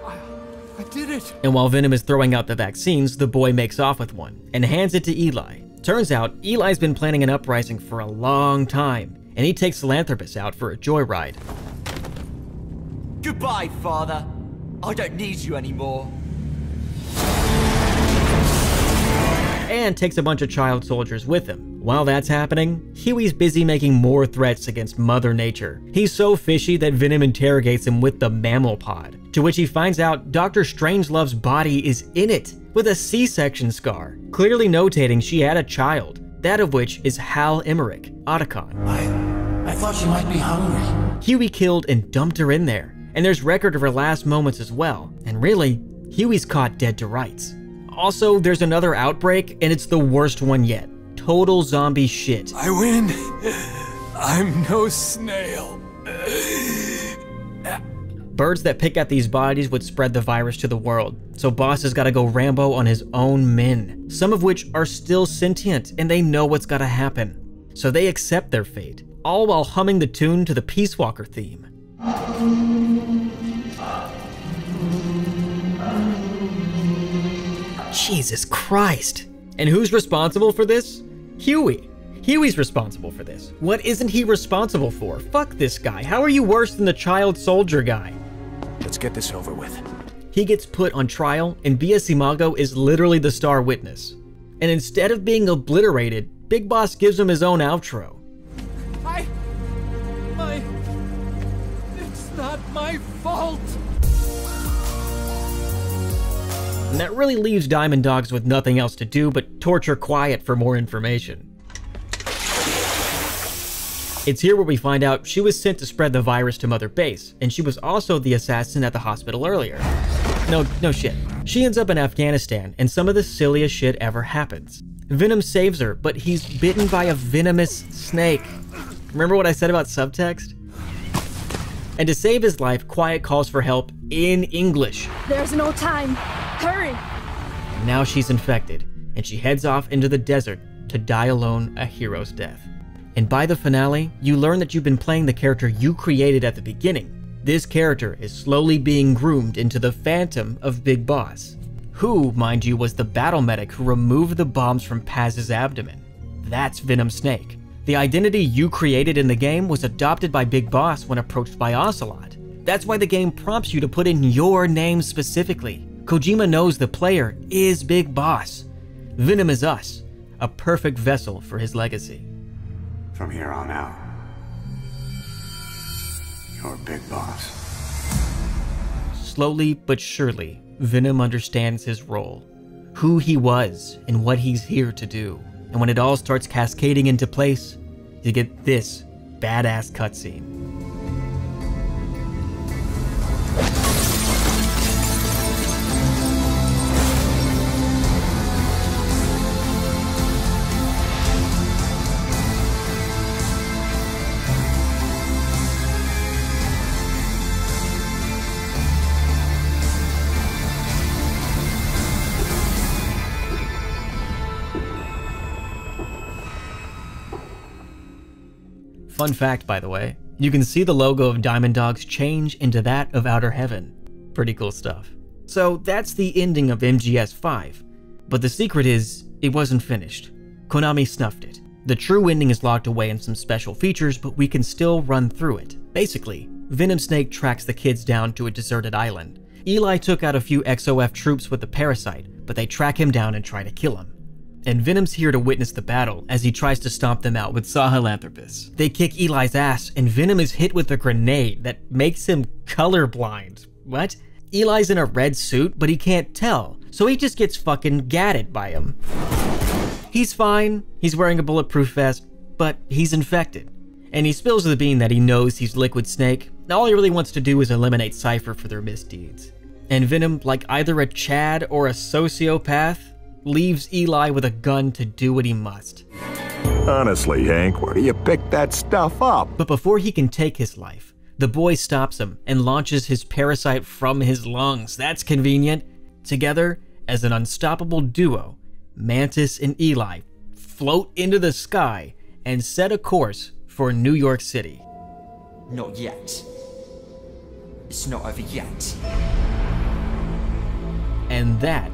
I did it! And while Venom is throwing out the vaccines, the boy makes off with one and hands it to Eli. Turns out, Eli's been planning an uprising for a long time, and he takes Philanthropus out for a joyride. Goodbye, Father. I don't need you anymore. And takes a bunch of child soldiers with him. While that's happening, Huey's busy making more threats against Mother Nature. He's so fishy that Venom interrogates him with the mammal pod, to which he finds out Dr. Strangelove's body is in it, with a C-section scar, clearly notating she had a child, that of which is Hal Emmerich, Otacon. I thought you might be hungry. Huey killed and dumped her in there, and there's record of her last moments as well, and really, Huey's caught dead to rights. Also, there's another outbreak, and it's the worst one yet. Total zombie shit. I win. I'm no snail. Birds that pick at these bodies would spread the virus to the world, so Boss has gotta go Rambo on his own men, some of which are still sentient and they know what's gotta happen. So they accept their fate, all while humming the tune to the Peace Walker theme. Jesus Christ. And who's responsible for this? Huey. Huey's responsible for this. What isn't he responsible for? Fuck this guy. How are you worse than the child soldier guy? Let's get this over with. He gets put on trial, and B.S. Imago is literally the star witness. And instead of being obliterated, Big Boss gives him his own outro. It's not my fault. And that really leaves Diamond Dogs with nothing else to do but torture Quiet for more information. It's here where we find out she was sent to spread the virus to Mother Base, and she was also the assassin at the hospital earlier. No shit. She ends up in Afghanistan, and some of the silliest shit ever happens. Venom saves her, but he's bitten by a venomous snake. Remember what I said about subtext? And to save his life, Quiet calls for help in English. There's no time. Hurry! And now she's infected, and she heads off into the desert to die alone a hero's death. And by the finale, you learn that you've been playing the character you created at the beginning. This character is slowly being groomed into the Phantom of Big Boss, who, mind you, was the battle medic who removed the bombs from Paz's abdomen. That's Venom Snake. The identity you created in the game was adopted by Big Boss when approached by Ocelot. That's why the game prompts you to put in your name specifically. Kojima knows the player is Big Boss. Venom is us, a perfect vessel for his legacy. From here on out, you're Big Boss. Slowly but surely, Venom understands his role, who he was, and what he's here to do. And when it all starts cascading into place, you get this badass cutscene. Fun fact, by the way, you can see the logo of Diamond Dogs change into that of Outer Heaven. Pretty cool stuff. So that's the ending of MGS V. But the secret is, it wasn't finished. Konami snuffed it. The true ending is locked away in some special features, but we can still run through it. Basically, Venom Snake tracks the kids down to a deserted island. Eli took out a few XOF troops with the parasite, but they track him down and try to kill him. And Venom's here to witness the battle as he tries to stomp them out with Sahelanthropus. They kick Eli's ass, and Venom is hit with a grenade that makes him colorblind. What? Eli's in a red suit, but he can't tell, so he just gets fucking gatted by him. He's fine, he's wearing a bulletproof vest, but he's infected. And he spills the bean that he knows he's Liquid Snake. All he really wants to do is eliminate Cypher for their misdeeds. And Venom, like either a Chad or a sociopath, leaves Eli with a gun to do what he must. Honestly, Hank, where do you pick that stuff up? But before he can take his life, the boy stops him and launches his parasite from his lungs. That's convenient. Together, as an unstoppable duo, Mantis and Eli float into the sky and set a course for New York City. Not yet. It's not over yet. And that,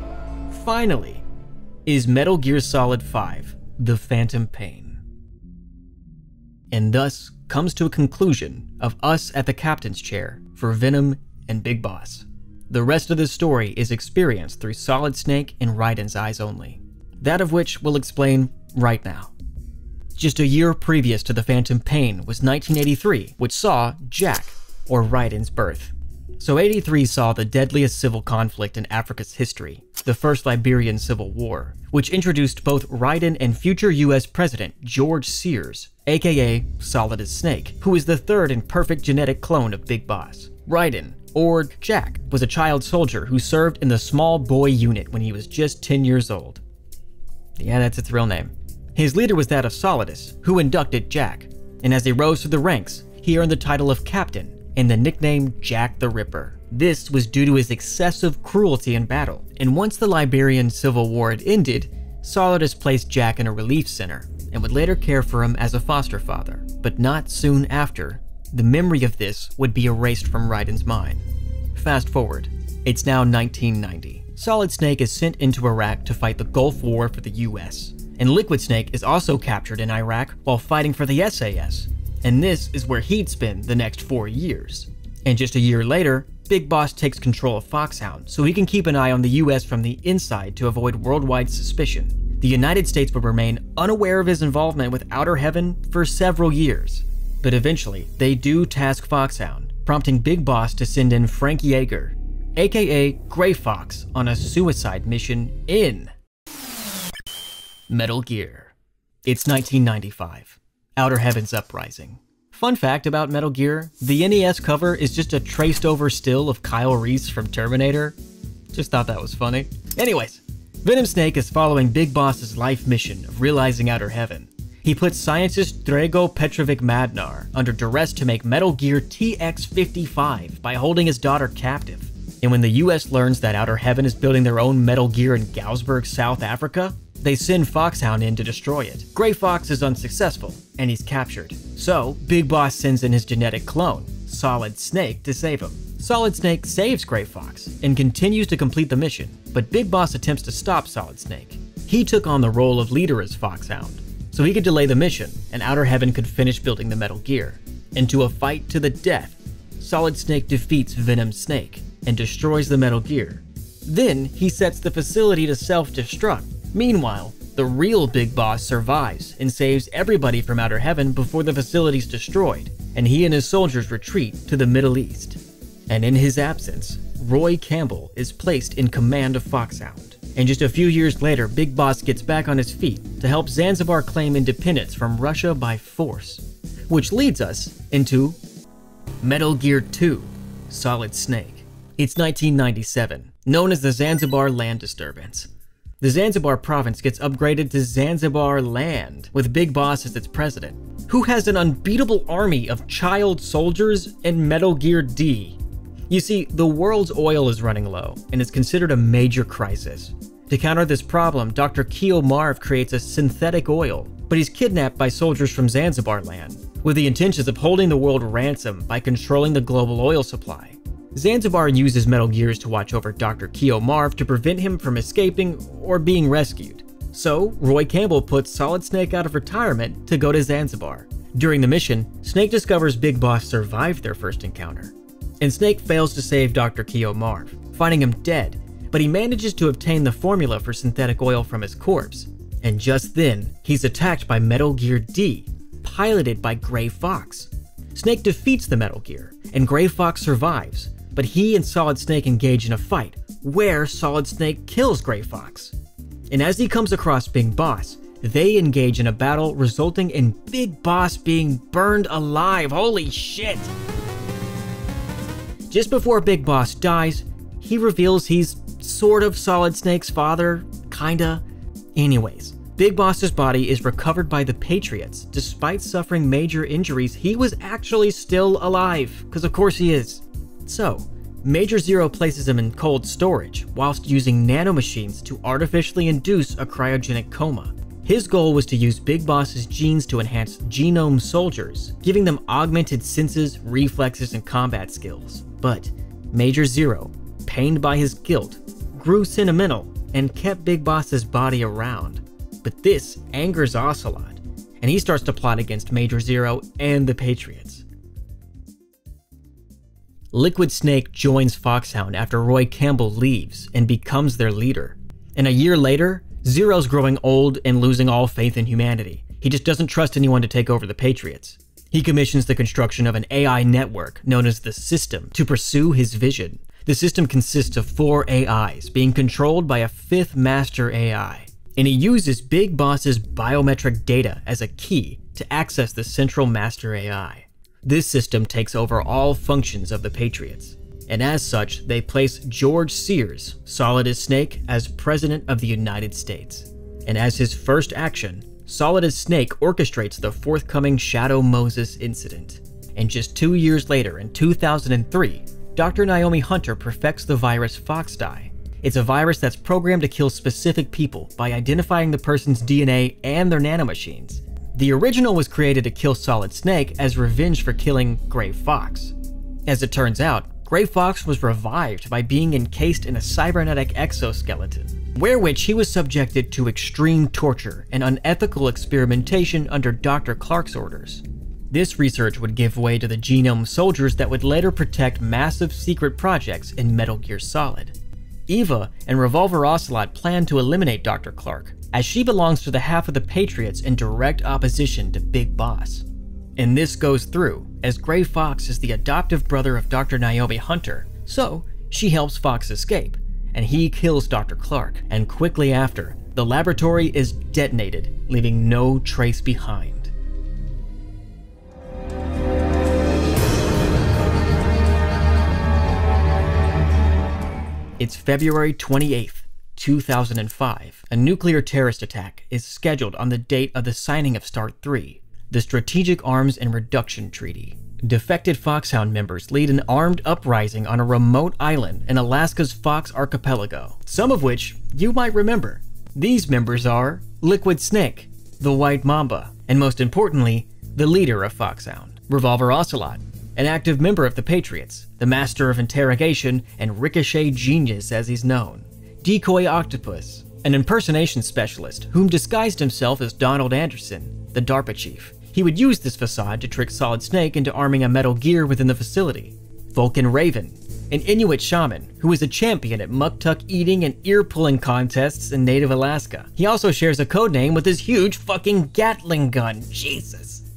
finally, is Metal Gear Solid 5, The Phantom Pain. And thus comes to a conclusion of us at the captain's chair for Venom and Big Boss. The rest of the story is experienced through Solid Snake and Raiden's eyes only, that of which we'll explain right now. Just a year previous to The Phantom Pain was 1983, which saw Jack, or Raiden's birth. So 83 saw the deadliest civil conflict in Africa's history, the First Liberian Civil War, which introduced both Raiden and future US President George Sears, aka Solid as Snake, who is the third and perfect genetic clone of Big Boss. Raiden, or Jack, was a child soldier who served in the Small Boy Unit when he was just 10 years old. Yeah, that's its real name. His leader was that of Solidus, who inducted Jack, and as he rose through the ranks, he earned the title of Captain and the nickname Jack the Ripper. This was due to his excessive cruelty in battle, and once the Liberian Civil War had ended, Solidus placed Jack in a relief center and would later care for him as a foster father. But not soon after, the memory of this would be erased from Raiden's mind. Fast forward, it's now 1990. Solid Snake is sent into Iraq to fight the Gulf War for the US, and Liquid Snake is also captured in Iraq while fighting for the SAS. And this is where he'd spend the next 4 years. And just a year later, Big Boss takes control of Foxhound so he can keep an eye on the US from the inside to avoid worldwide suspicion. The United States would remain unaware of his involvement with Outer Heaven for several years. But eventually, they do task Foxhound, prompting Big Boss to send in Frank Yeager, aka Gray Fox, on a suicide mission in Metal Gear. It's 1995. Outer Heaven's uprising. Fun fact about Metal Gear, the NES cover is just a traced over still of Kyle Reese from Terminator. Just thought that was funny. Anyways, Venom Snake is following Big Boss's life mission of realizing Outer Heaven. He puts scientist Drago Petrovic Madnar under duress to make Metal Gear TX-55 by holding his daughter captive. And when the US learns that Outer Heaven is building their own Metal Gear in Galsburg, South Africa, they send Foxhound in to destroy it. Gray Fox is unsuccessful, and he's captured. So, Big Boss sends in his genetic clone, Solid Snake, to save him. Solid Snake saves Gray Fox, and continues to complete the mission, but Big Boss attempts to stop Solid Snake. He took on the role of leader as Foxhound, so he could delay the mission, and Outer Heaven could finish building the Metal Gear. Into a fight to the death, Solid Snake defeats Venom Snake, and destroys the Metal Gear. Then, he sets the facility to self-destruct. Meanwhile, the real Big Boss survives and saves everybody from Outer Heaven before the facility's destroyed, and he and his soldiers retreat to the Middle East. And in his absence, Roy Campbell is placed in command of Foxhound. And just a few years later, Big Boss gets back on his feet to help Zanzibar claim independence from Russia by force. Which leads us into Metal Gear 2, Solid Snake. It's 1997, known as the Zanzibar Land Disturbance. The Zanzibar province gets upgraded to Zanzibar Land, with Big Boss as its president, who has an unbeatable army of child soldiers and Metal Gear D. You see, the world's oil is running low, and is considered a major crisis. To counter this problem, Dr. Keo Marv creates a synthetic oil, but he's kidnapped by soldiers from Zanzibar Land, with the intentions of holding the world ransom by controlling the global oil supply. Zanzibar uses Metal Gears to watch over Dr. Keo Marv to prevent him from escaping or being rescued. So, Roy Campbell puts Solid Snake out of retirement to go to Zanzibar. During the mission, Snake discovers Big Boss survived their first encounter. And Snake fails to save Dr. Keo Marv, finding him dead, but he manages to obtain the formula for synthetic oil from his corpse. And just then, he's attacked by Metal Gear D, piloted by Gray Fox. Snake defeats the Metal Gear, and Gray Fox survives, but he and Solid Snake engage in a fight, where Solid Snake kills Gray Fox. And as he comes across Big Boss, they engage in a battle resulting in Big Boss being burned alive. Holy shit! Just before Big Boss dies, he reveals he's sort of Solid Snake's father, kinda. Anyways, Big Boss's body is recovered by the Patriots. Despite suffering major injuries, he was actually still alive, because of course he is. So, Major Zero places him in cold storage, whilst using nanomachines to artificially induce a cryogenic coma. His goal was to use Big Boss's genes to enhance genome soldiers, giving them augmented senses, reflexes, and combat skills. But Major Zero, pained by his guilt, grew sentimental and kept Big Boss's body around. But this angers Ocelot, and he starts to plot against Major Zero and the Patriots. Liquid Snake joins Foxhound after Roy Campbell leaves and becomes their leader. And a year later, Zero's growing old and losing all faith in humanity. He just doesn't trust anyone to take over the Patriots. He commissions the construction of an AI network known as the System to pursue his vision. The system consists of 4 AIs being controlled by a 5th master AI, and he uses Big Boss's biometric data as a key to access the central master AI. This system takes over all functions of the Patriots, and as such, they place George Sears, Solid as Snake, as President of the United States. And as his first action, Solid as Snake orchestrates the forthcoming Shadow Moses incident. And just 2 years later, in 2003, Dr. Naomi Hunter perfects the virus FoxDie. It's a virus that's programmed to kill specific people by identifying the person's DNA and their nanomachines. The original was created to kill Solid Snake as revenge for killing Gray Fox. As it turns out, Gray Fox was revived by being encased in a cybernetic exoskeleton, which he was subjected to extreme torture and unethical experimentation under Dr. Clark's orders. This research would give way to the genome soldiers that would later protect massive secret projects in Metal Gear Solid. Eva and Revolver Ocelot plan to eliminate Dr. Clark, as she belongs to the half of the Patriots in direct opposition to Big Boss. And this goes through, as Gray Fox is the adoptive brother of Dr. Naomi Hunter, so she helps Fox escape, and he kills Dr. Clark, and quickly after, the laboratory is detonated, leaving no trace behind. It's February 28th, 2005. A nuclear terrorist attack is scheduled on the date of the signing of START 3, the Strategic Arms and Reduction Treaty. Defected Foxhound members lead an armed uprising on a remote island in Alaska's Fox Archipelago, some of which you might remember. These members are Liquid Snake, the White Mamba, and most importantly, the leader of Foxhound, Revolver Ocelot, an active member of the Patriots, the Master of Interrogation and Ricochet Genius as he's known, Decoy Octopus, an impersonation specialist whom disguised himself as Donald Anderson, the DARPA chief. He would use this facade to trick Solid Snake into arming a Metal Gear within the facility. Vulcan Raven, an Inuit shaman who is a champion at muck-tuck eating and ear-pulling contests in native Alaska. He also shares a codename with his huge fucking Gatling gun, Jesus.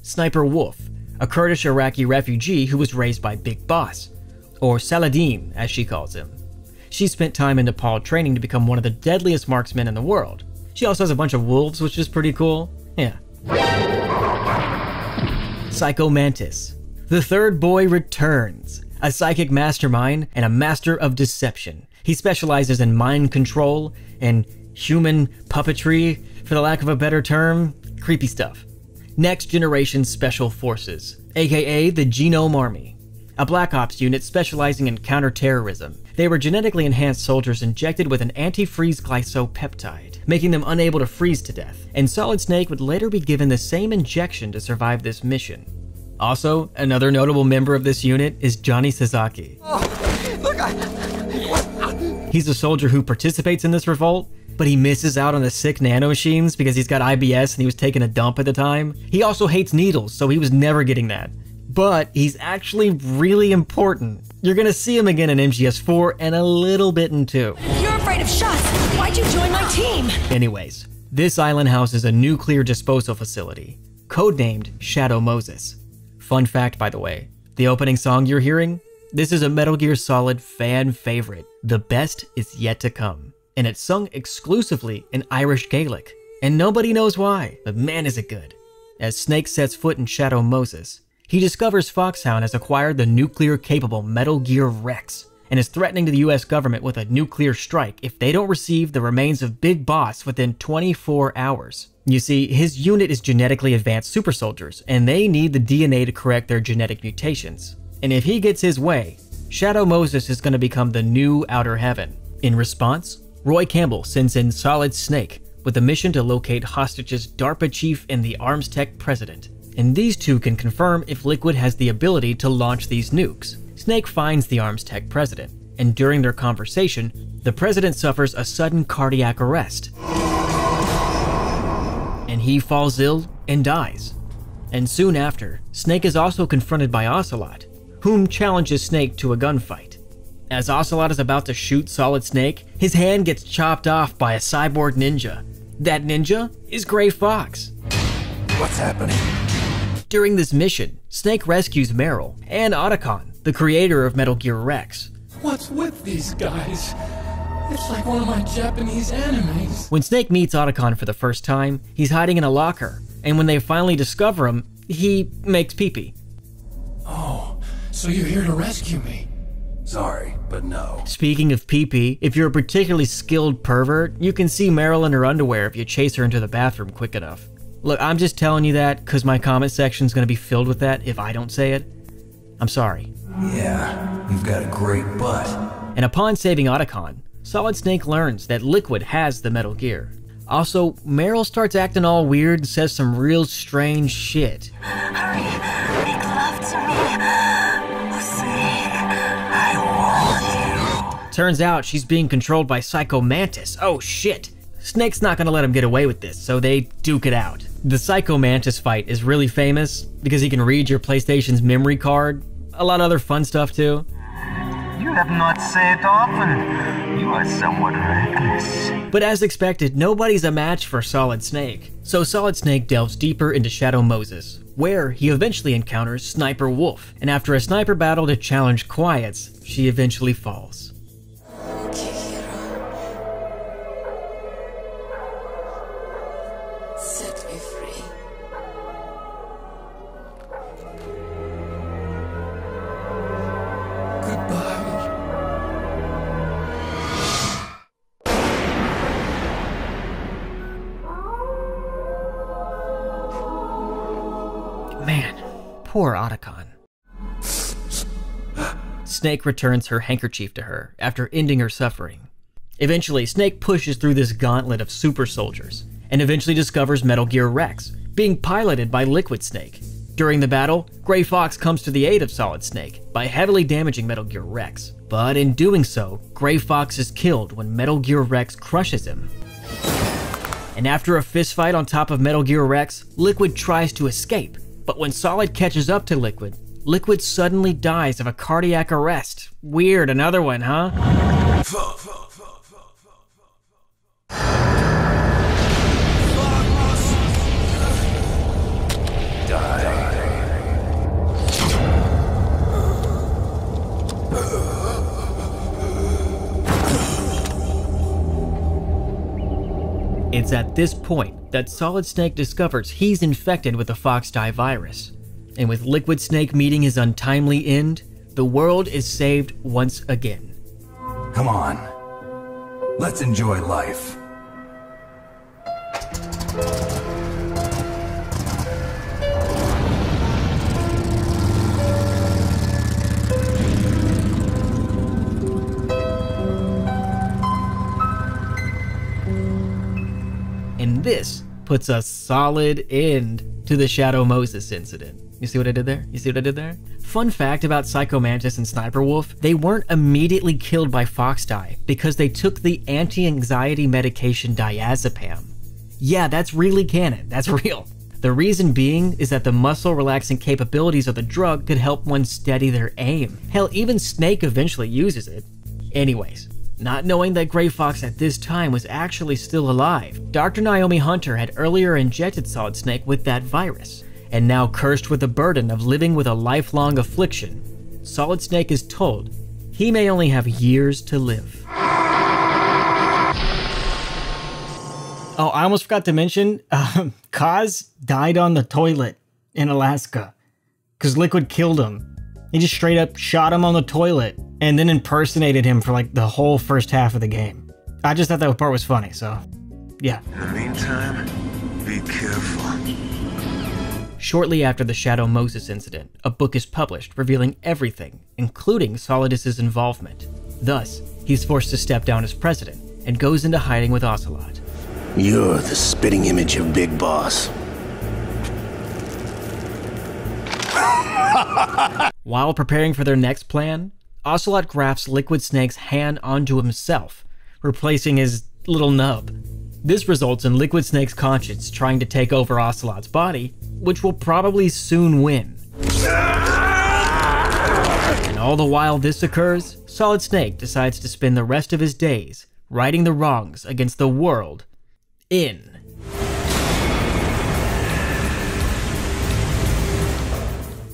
Sniper Wolf, a Kurdish-Iraqi refugee who was raised by Big Boss, or Saladin as she calls him. She spent time in Nepal training to become one of the deadliest marksmen in the world. She also has a bunch of wolves, which is pretty cool. Yeah. Psycho Mantis. The third boy returns. A psychic mastermind and a master of deception. He specializes in mind control and human puppetry, for the lack of a better term, creepy stuff. Next Generation Special Forces, aka the Genome Army, a Black Ops unit specializing in counterterrorism. They were genetically enhanced soldiers injected with an antifreeze glycopeptide, making them unable to freeze to death, and Solid Snake would later be given the same injection to survive this mission. Also, another notable member of this unit is Johnny Sasaki. He's a soldier who participates in this revolt, but he misses out on the sick nanomachines because he's got IBS and he was taking a dump at the time. He also hates needles, so he was never getting that. But he's actually really important. You're gonna see him again in MGS 4 and a little bit in 2. You're afraid of shots. Why'd you join my team? Anyways, this island houses a nuclear disposal facility, codenamed Shadow Moses. Fun fact, by the way, the opening song you're hearing, this is a Metal Gear Solid fan favorite. The best is yet to come. And it's sung exclusively in Irish Gaelic. And nobody knows why, but man is it good. As Snake sets foot in Shadow Moses, he discovers Foxhound has acquired the nuclear-capable Metal Gear Rex, and is threatening to the US government with a nuclear strike if they don't receive the remains of Big Boss within 24 hours. You see, his unit is genetically advanced super soldiers, and they need the DNA to correct their genetic mutations. And if he gets his way, Shadow Moses is going to become the new Outer Heaven. In response, Roy Campbell sends in Solid Snake, with a mission to locate hostages DARPA chief and the arms tech president. And these two can confirm if Liquid has the ability to launch these nukes. Snake finds the arms tech president, and during their conversation, the president suffers a sudden cardiac arrest. And he falls ill and dies. And soon after, Snake is also confronted by Ocelot, whom challenges Snake to a gunfight. As Ocelot is about to shoot Solid Snake, his hand gets chopped off by a cyborg ninja. That ninja is Gray Fox. What's happening? During this mission, Snake rescues Meryl and Otacon, the creator of Metal Gear Rex. What's with these guys? It's like one of my Japanese animes. When Snake meets Otacon for the first time, he's hiding in a locker, and when they finally discover him, he makes pee-pee. Oh, so you're here to rescue me? Sorry, but no. Speaking of pee-pee, if you're a particularly skilled pervert, you can see Meryl in her underwear if you chase her into the bathroom quick enough. Look, I'm just telling you that because my comment section's gonna be filled with that if I don't say it. I'm sorry. Yeah, you've got a great butt. And upon saving Otacon, Solid Snake learns that Liquid has the Metal Gear. Also, Meryl starts acting all weird and says some real strange shit. Hurry, make love to me. Snake, I want you. Turns out she's being controlled by Psycho Mantis. Oh shit. Snake's not gonna let him get away with this, so they duke it out. The Psycho Mantis fight is really famous because he can read your PlayStation's memory card. A lot of other fun stuff too. You have not said often. You are somewhat reckless. But as expected, nobody's a match for Solid Snake. So Solid Snake delves deeper into Shadow Moses, where he eventually encounters Sniper Wolf, and after a sniper battle to challenge Quiet's, she eventually falls. Set me free. Man, poor Otacon. Snake returns her handkerchief to her after ending her suffering. Eventually, Snake pushes through this gauntlet of super soldiers and eventually discovers Metal Gear Rex, being piloted by Liquid Snake. During the battle, Gray Fox comes to the aid of Solid Snake by heavily damaging Metal Gear Rex. But in doing so, Gray Fox is killed when Metal Gear Rex crushes him. And after a fistfight on top of Metal Gear Rex, Liquid tries to escape. But when Solid catches up to Liquid, Liquid suddenly dies of a cardiac arrest. Weird, another one, huh? It's at this point that Solid Snake discovers he's infected with the Fox Die virus. And with Liquid Snake meeting his untimely end, the world is saved once again. Come on. Let's enjoy life. And this puts a solid end to the Shadow Moses incident. You see what I did there? You see what I did there? Fun fact about Psycho Mantis and Sniper Wolf, they weren't immediately killed by Fox Die because they took the anti-anxiety medication diazepam. Yeah, that's really canon. That's real. The reason being is that the muscle relaxing capabilities of the drug could help one steady their aim. Hell, even Snake eventually uses it. Anyways, not knowing that Gray Fox at this time was actually still alive, Dr. Naomi Hunter had earlier injected Solid Snake with that virus, and now cursed with the burden of living with a lifelong affliction, Solid Snake is told he may only have years to live. Oh, I almost forgot to mention, Kaz died on the toilet in Alaska because Liquid killed him. He just straight up shot him on the toilet and then impersonated him for like the whole first half of the game. I just thought that part was funny, so yeah. In the meantime, be careful. Shortly after the Shadow Moses incident, a book is published revealing everything, including Solidus' involvement. Thus, he's forced to step down as president and goes into hiding with Ocelot. You're the spitting image of Big Boss. While preparing for their next plan, Ocelot grafts Liquid Snake's hand onto himself, replacing his little nub. This results in Liquid Snake's conscience trying to take over Ocelot's body, which will probably soon win. And all the while this occurs, Solid Snake decides to spend the rest of his days righting the wrongs against the world in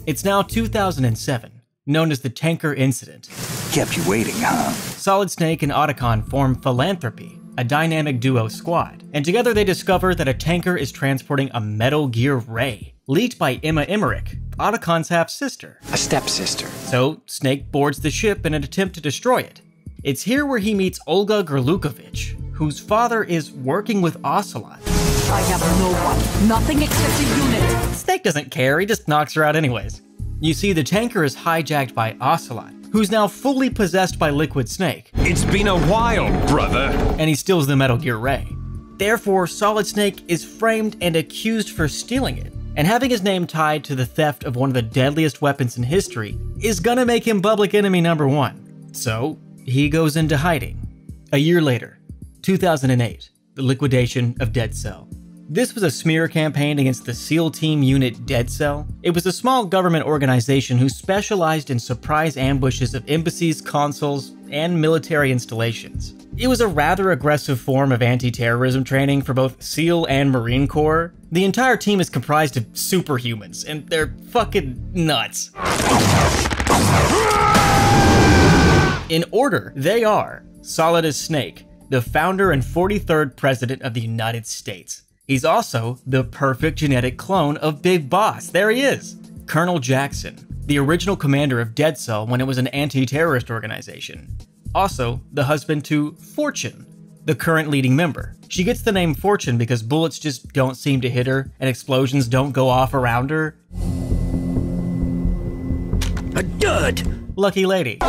It's now 2007, known as the Tanker Incident. Kept you waiting, huh? Solid Snake and Otacon form Philanthropy, a dynamic duo squad, and together they discover that a tanker is transporting a Metal Gear Ray, leaked by Emma Emmerich, Otacon's half-sister. A stepsister. So Snake boards the ship in an attempt to destroy it. It's here where he meets Olga Gerlukovich, whose father is working with Ocelot. I have no one, nothing except a unit. Snake doesn't care, he just knocks her out anyways. You see, the tanker is hijacked by Ocelot, who's now fully possessed by Liquid Snake. It's been a while, brother. And he steals the Metal Gear Ray. Therefore, Solid Snake is framed and accused for stealing it, and having his name tied to the theft of one of the deadliest weapons in history is gonna make him public enemy number one. So, he goes into hiding. A year later, 2008, the liquidation of Dead Cell. This was a smear campaign against the SEAL team unit Dead Cell. It was a small government organization who specialized in surprise ambushes of embassies, consuls, and military installations. It was a rather aggressive form of anti-terrorism training for both SEAL and Marine Corps. The entire team is comprised of superhumans, and they're fucking nuts. In order, they are Solid as Snake, the founder and 43rd President of the United States. He's also the perfect genetic clone of Big Boss. There he is. Colonel Jackson, the original commander of Dead Cell when it was an anti-terrorist organization. Also, the husband to Fortune, the current leading member. She gets the name Fortune because bullets just don't seem to hit her and explosions don't go off around her. A dud! Lucky lady.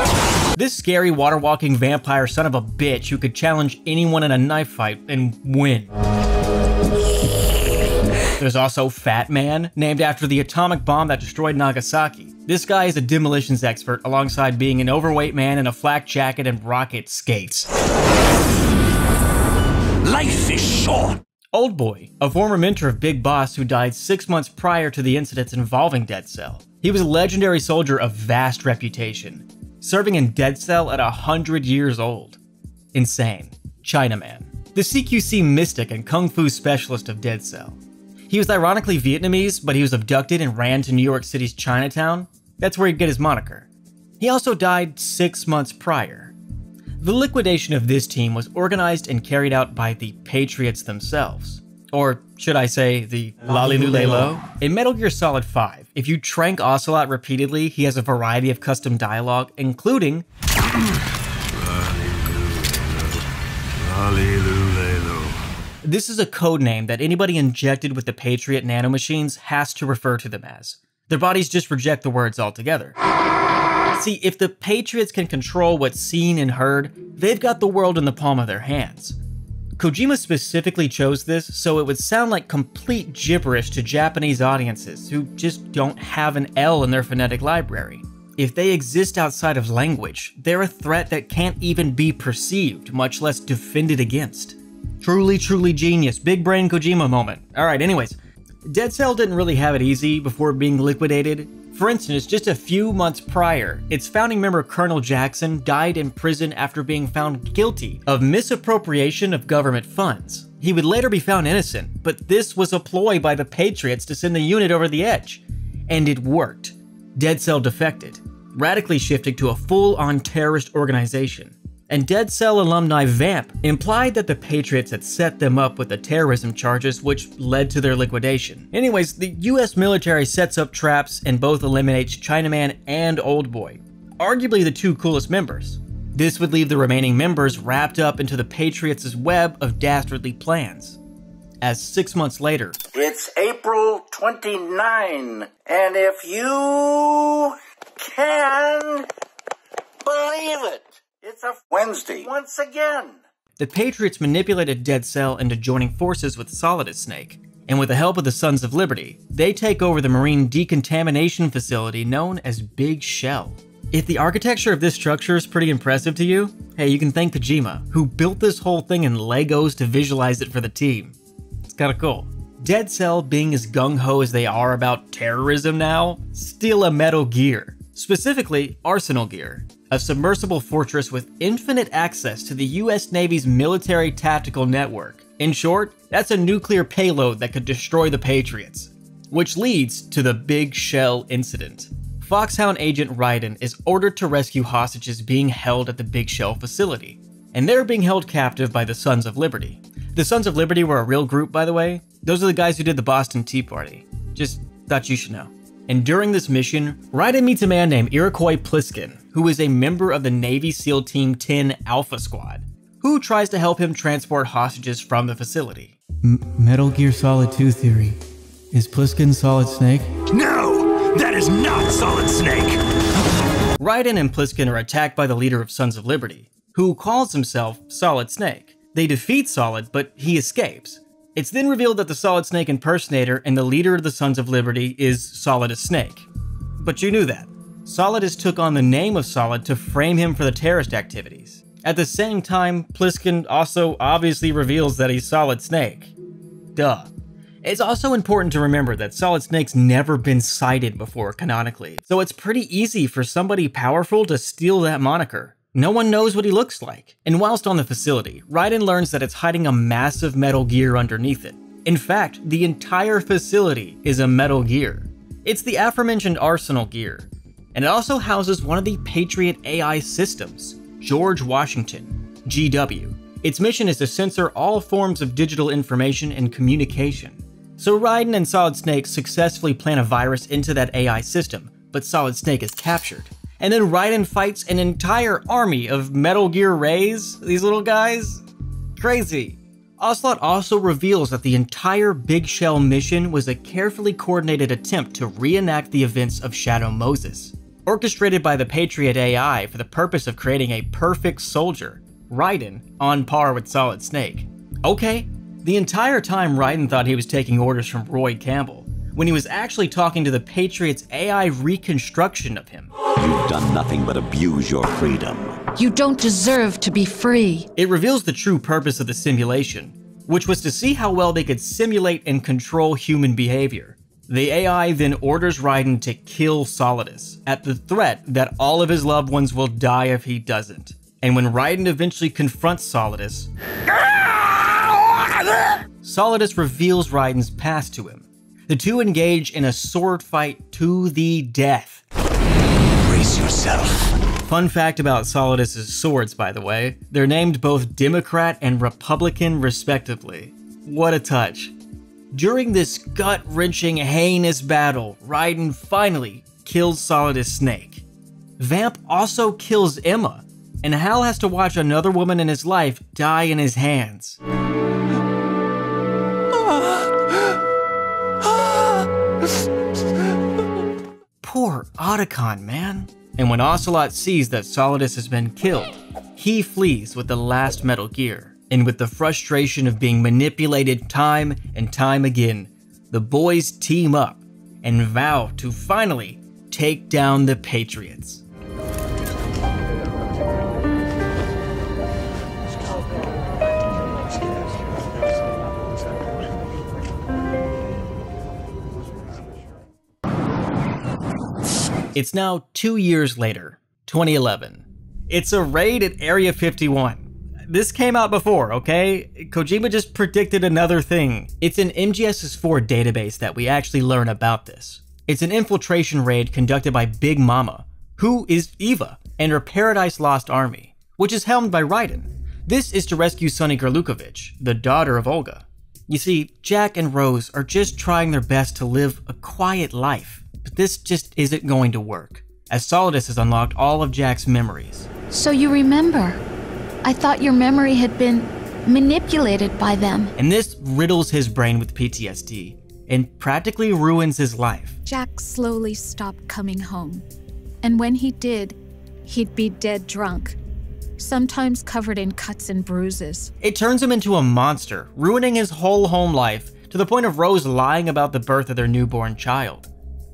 This scary water-walking vampire son of a bitch who could challenge anyone in a knife fight and win. There's also Fat Man, named after the atomic bomb that destroyed Nagasaki. This guy is a demolitions expert alongside being an overweight man in a flak jacket and rocket skates. Life is short! Old Boy, a former mentor of Big Boss who died 6 months prior to the incidents involving Dead Cell. He was a legendary soldier of vast reputation, serving in Dead Cell at 100 years old. Insane. Chinaman, the CQC mystic and kung fu specialist of Dead Cell. He was ironically Vietnamese, but he was abducted and ran to New York City's Chinatown. That's where he'd get his moniker. He also died 6 months prior. The liquidation of this team was organized and carried out by the Patriots themselves. Or should I say, the Lalilulelo? In Metal Gear Solid 5, if you trank Ocelot repeatedly, he has a variety of custom dialogue, including This is a code name that anybody injected with the Patriot nanomachines has to refer to them as. Their bodies just reject the words altogether. See, if the Patriots can control what's seen and heard, they've got the world in the palm of their hands. Kojima specifically chose this so it would sound like complete gibberish to Japanese audiences who just don't have an L in their phonetic library. If they exist outside of language, they're a threat that can't even be perceived, much less defended against. Truly, truly genius. Big brain Kojima moment. Alright, anyways. Dead Cell didn't really have it easy before being liquidated. For instance, just a few months prior, its founding member Colonel Jackson died in prison after being found guilty of misappropriation of government funds. He would later be found innocent, but this was a ploy by the Patriots to send the unit over the edge. And it worked. Dead Cell defected, radically shifting to a full-on terrorist organization. And Dead Cell alumni Vamp implied that the Patriots had set them up with the terrorism charges which led to their liquidation. Anyways, the US military sets up traps and both eliminates Chinaman and Old Boy, arguably the two coolest members. This would leave the remaining members wrapped up into the Patriots' web of dastardly plans. As 6 months later, it's April 29, and if you can believe it, it's a Wednesday once again. the Patriots manipulated Dead Cell into joining forces with Solidus Snake, and with the help of the Sons of Liberty, they take over the marine decontamination facility known as Big Shell. If the architecture of this structure is pretty impressive to you, hey, you can thank Kojima, who built this whole thing in Legos to visualize it for the team. It's kinda cool. Dead Cell, being as gung-ho as they are about terrorism now, steal a Metal Gear, specifically Arsenal Gear, a submersible fortress with infinite access to the US Navy's military tactical network. In short, that's a nuclear payload that could destroy the Patriots, which leads to the Big Shell incident. Foxhound agent Raiden is ordered to rescue hostages being held at the Big Shell facility, and they're being held captive by the Sons of Liberty. The Sons of Liberty were a real group, by the way. Those are the guys who did the Boston Tea Party. Just thought you should know. And during this mission, Raiden meets a man named Iroquois Pliskin, who is a member of the Navy SEAL Team 10 Alpha Squad, who tries to help him transport hostages from the facility. Metal Gear Solid 2 theory. Is Pliskin Solid Snake? No! That is not Solid Snake! Raiden and Pliskin are attacked by the leader of Sons of Liberty, who calls himself Solid Snake. They defeat Solid, but he escapes. It's then revealed that the Solid Snake impersonator and the leader of the Sons of Liberty is Solidus Snake. But you knew that. Solidus took on the name of Solid to frame him for the terrorist activities. At the same time, Pliskin also obviously reveals that he's Solid Snake. Duh. It's also important to remember that Solid Snake's never been cited before canonically, so it's pretty easy for somebody powerful to steal that moniker. No one knows what he looks like. And whilst on the facility, Raiden learns that it's hiding a massive Metal Gear underneath it. In fact, the entire facility is a Metal Gear. It's the aforementioned Arsenal Gear, and it also houses one of the Patriot AI systems, George Washington, GW. Its mission is to censor all forms of digital information and communication. So Raiden and Solid Snake successfully plant a virus into that AI system, but Solid Snake is captured. And then Raiden fights an entire army of Metal Gear Rays, these little guys. Crazy. Ocelot also reveals that the entire Big Shell mission was a carefully coordinated attempt to reenact the events of Shadow Moses, orchestrated by the Patriot AI for the purpose of creating a perfect soldier, Raiden, on par with Solid Snake. Okay, the entire time Raiden thought he was taking orders from Roy Campbell, when he was actually talking to the Patriots' AI reconstruction of him. You've done nothing but abuse your freedom. You don't deserve to be free. It reveals the true purpose of the simulation, which was to see how well they could simulate and control human behavior. The AI then orders Raiden to kill Solidus, at the threat that all of his loved ones will die if he doesn't. And when Raiden eventually confronts Solidus, Solidus reveals Raiden's past to him. The two engage in a sword fight to the death. Brace yourself. Fun fact about Solidus' swords, by the way, they're named both Democrat and Republican respectively. What a touch. During this gut-wrenching, heinous battle, Raiden finally kills Solidus Snake. Vamp also kills Emma, and Hal has to watch another woman in his life die in his hands. Poor Otacon, man. And when Ocelot sees that Solidus has been killed, he flees with the last Metal Gear. And with the frustration of being manipulated time and time again, the boys team up and vow to finally take down the Patriots. It's now 2 years later, 2011. It's a raid at Area 51. This came out before, okay? Kojima just predicted another thing. It's an MGS V database that we actually learn about this. It's an infiltration raid conducted by Big Mama, who is Eva, and her Paradise Lost army, which is helmed by Raiden. This is to rescue Sonny Gerlukovich, the daughter of Olga. You see, Jack and Rose are just trying their best to live a quiet life. But this just isn't going to work, as Solidus has unlocked all of Jack's memories. So you remember? I thought your memory had been manipulated by them. And this riddles his brain with PTSD, and practically ruins his life. Jack slowly stopped coming home. And when he did, he'd be dead drunk. sometimes covered in cuts and bruises. It turns him into a monster, ruining his whole home life, to the point of Rose lying about the birth of their newborn child.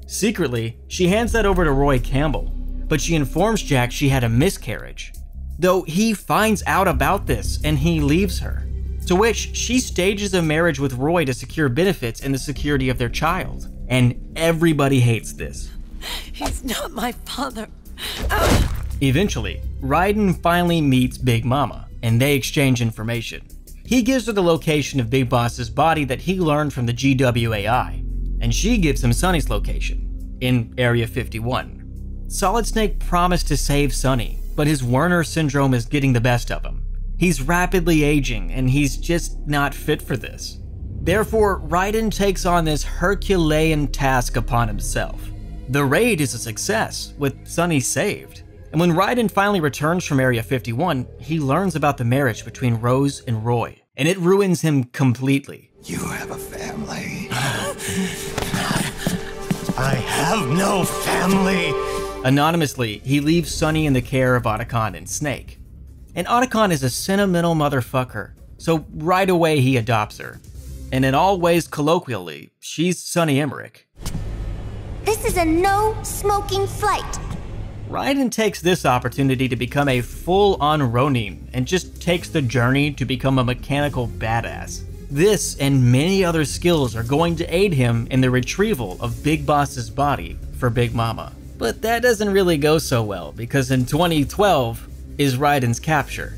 Secretly, she hands that over to Roy Campbell, but she informs Jack she had a miscarriage. Though he finds out about this and he leaves her, to which she stages a marriage with Roy to secure benefits and the security of their child. And everybody hates this. He's not my father. Eventually, Raiden finally meets Big Mama, and they exchange information. He gives her the location of Big Boss's body that he learned from the GWAI, and she gives him Sonny's location, in Area 51. Solid Snake promised to save Sonny, but his Werner syndrome is getting the best of him. He's rapidly aging, and he's just not fit for this. Therefore, Raiden takes on this Herculean task upon himself. The raid is a success, with Sonny saved. And when Raiden finally returns from Area 51, he learns about the marriage between Rose and Roy, and it ruins him completely. You have a family. I have no family. Anonymously, he leaves Sonny in the care of Otacon and Snake. And Otacon is a sentimental motherfucker, so right away he adopts her. And in all ways colloquially, she's Sonny Emmerich. This is a no-smoking flight. Raiden takes this opportunity to become a full-on Ronin and just takes the journey to become a mechanical badass. This and many other skills are going to aid him in the retrieval of Big Boss's body for Big Mama. But that doesn't really go so well, because in 2012 is Raiden's capture.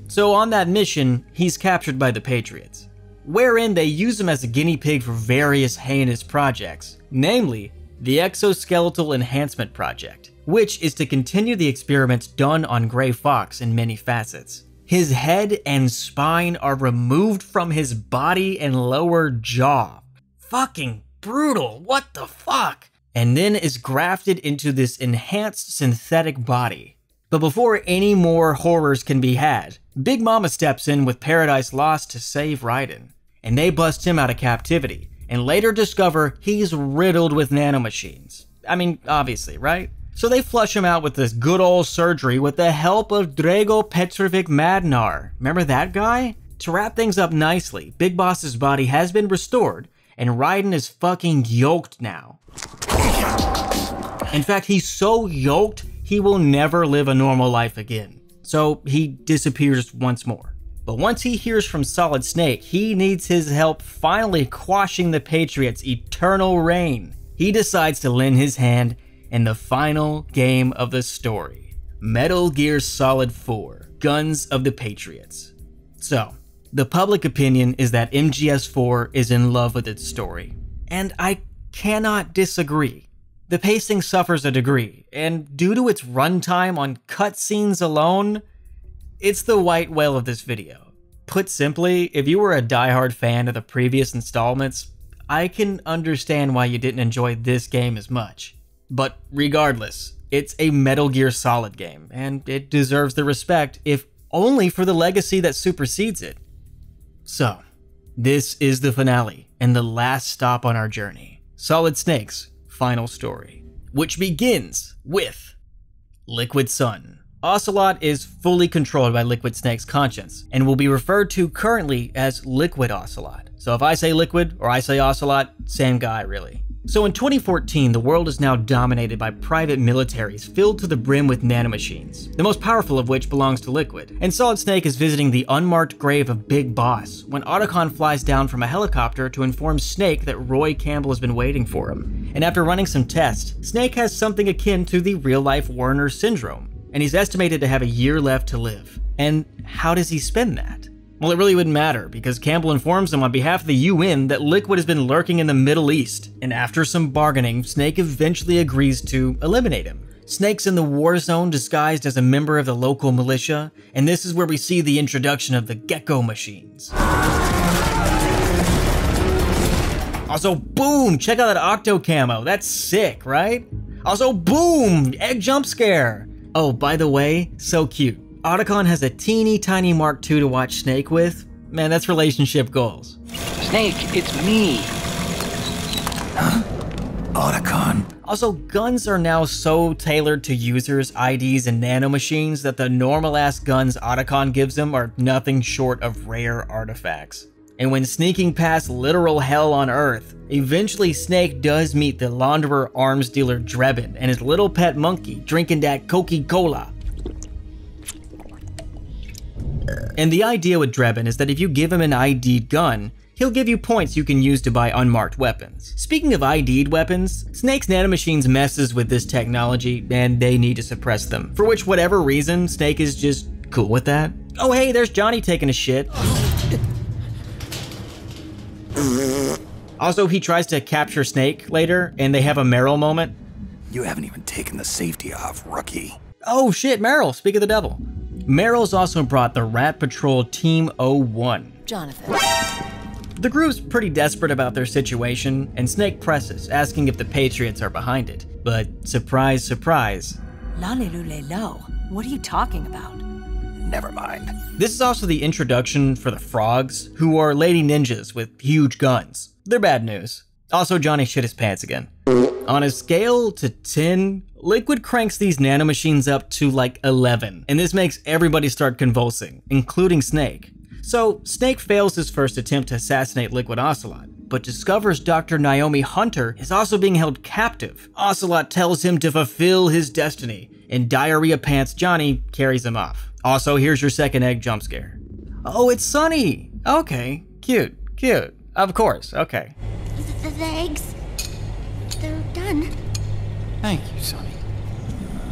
So on that mission, he's captured by the Patriots, wherein they use him as a guinea pig for various heinous projects, namely the Exoskeletal Enhancement Project, which is to continue the experiments done on Gray Fox in many facets. His head and spine are removed from his body and lower jaw. Fucking brutal, what the fuck? And then is grafted into this enhanced synthetic body. But before any more horrors can be had, Big Mama steps in with Paradise Lost to save Raiden, and they bust him out of captivity, and later discover he's riddled with nanomachines. I mean, obviously, right? So they flush him out with this good old surgery with the help of Drago Petrovic Madnar. Remember that guy? To wrap things up nicely, Big Boss's body has been restored, and Raiden is fucking yoked now. In fact, he's so yoked, he will never live a normal life again. So he disappears once more. But once he hears from Solid Snake, he needs his help finally quashing the Patriots' eternal reign. He decides to lend his hand in the final game of the story, Metal Gear Solid 4, Guns of the Patriots. So, the public opinion is that MGS 4 is in love with its story, and I cannot disagree. The pacing suffers a degree, and due to its runtime on cutscenes alone, it's the white whale of this video. Put simply, if you were a diehard fan of the previous installments, I can understand why you didn't enjoy this game as much. But regardless, it's a Metal Gear Solid game, and it deserves the respect, if only for the legacy that supersedes it. So, this is the finale, and the last stop on our journey. Solid Snake's final story, which begins with Liquid Sun. Ocelot is fully controlled by Liquid Snake's conscience, and will be referred to currently as Liquid Ocelot. So if I say Liquid, or I say Ocelot, same guy really. So in 2014, the world is now dominated by private militaries filled to the brim with nanomachines, the most powerful of which belongs to Liquid. And Solid Snake is visiting the unmarked grave of Big Boss when Otacon flies down from a helicopter to inform Snake that Roy Campbell has been waiting for him. And after running some tests, Snake has something akin to the real-life Werner syndrome, and he's estimated to have a year left to live. And how does he spend that? Well, it really wouldn't matter, because Campbell informs him on behalf of the UN that Liquid has been lurking in the Middle East, and after some bargaining, Snake eventually agrees to eliminate him. Snake's in the war zone disguised as a member of the local militia, and this is where we see the introduction of the Gecko machines. Also, boom! Check out that Octo camo, that's sick, right? Also, boom! Egg jump scare! Oh, by the way, so cute. Otacon has a teeny tiny Mark II to watch Snake with. Man, that's relationship goals. Snake, it's me. Huh? Otacon. Also, guns are now so tailored to users' IDs and nanomachines that the normal-ass guns Otacon gives them are nothing short of rare artifacts. And when sneaking past literal hell on Earth, eventually Snake does meet the launderer arms dealer Drebin and his little pet monkey drinking that Coca-Cola. And the idea with Drebin is that if you give him an ID'd gun, he'll give you points you can use to buy unmarked weapons. Speaking of ID'd weapons, Snake's nanomachines messes with this technology and they need to suppress them. For which, whatever reason, Snake is just cool with that. Oh hey, there's Johnny taking a shit. Also, he tries to capture Snake later, and they have a Meryl moment. You haven't even taken the safety off, rookie. Oh shit, Meryl, speak of the devil. Meryl's also brought the Rat Patrol Team 01. Jonathan. The group's pretty desperate about their situation, and Snake presses, asking if the Patriots are behind it. But surprise, surprise. Lalilulelo, what are you talking about? Never mind. This is also the introduction for the Frogs, who are lady ninjas with huge guns. They're bad news. Also, Johnny shit his pants again. On a scale to 10, Liquid cranks these nanomachines up to like 11, and this makes everybody start convulsing, including Snake. So, Snake fails his first attempt to assassinate Liquid Ocelot, but discovers Dr. Naomi Hunter is also being held captive. Ocelot tells him to fulfill his destiny, and Diarrhea Pants Johnny carries him off. Also, here's your second egg jump scare. Oh, it's Sunny! Okay, cute, cute. Of course, okay. The eggs, they're done. Thank you, Sonny.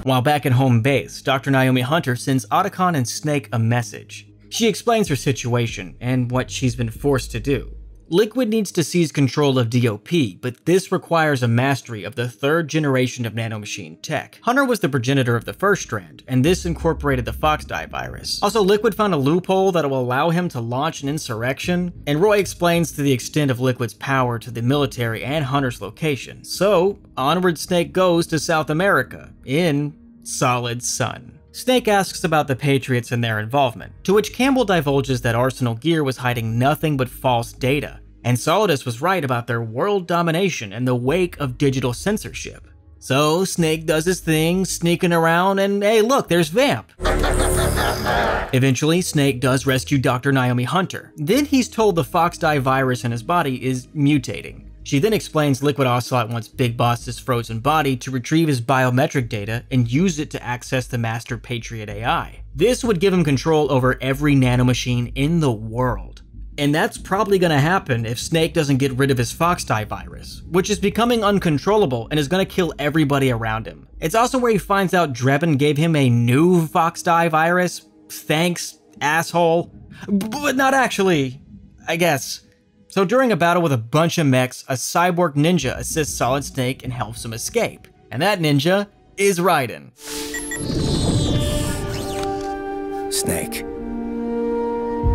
While back at home base, Dr. Naomi Hunter sends Otacon and Snake a message. She explains her situation and what she's been forced to do. Liquid needs to seize control of DOP, but this requires a mastery of the third generation of nanomachine tech. Hunter was the progenitor of the first strand, and this incorporated the Foxdie virus. Also, Liquid found a loophole that will allow him to launch an insurrection, and Roy explains to the extent of Liquid's power to the military and Hunter's location. So, onward Snake goes to South America, in Solid Sun. Snake asks about the Patriots and their involvement, to which Campbell divulges that Arsenal Gear was hiding nothing but false data, and Solidus was right about their world domination in the wake of digital censorship. So Snake does his thing, sneaking around, and hey look, there's Vamp! Eventually, Snake does rescue Dr. Naomi Hunter. Then he's told the Foxdie virus in his body is mutating. She then explains Liquid Ocelot wants Big Boss's frozen body to retrieve his biometric data and use it to access the Master Patriot AI. This would give him control over every nanomachine in the world. And that's probably gonna happen if Snake doesn't get rid of his Foxdie virus, which is becoming uncontrollable and is gonna kill everybody around him. It's also where he finds out Drebin gave him a new Foxdie virus. Thanks, asshole. But not actually, I guess. So during a battle with a bunch of mechs, a cyborg ninja assists Solid Snake and helps him escape. And that ninja is Raiden. Snake,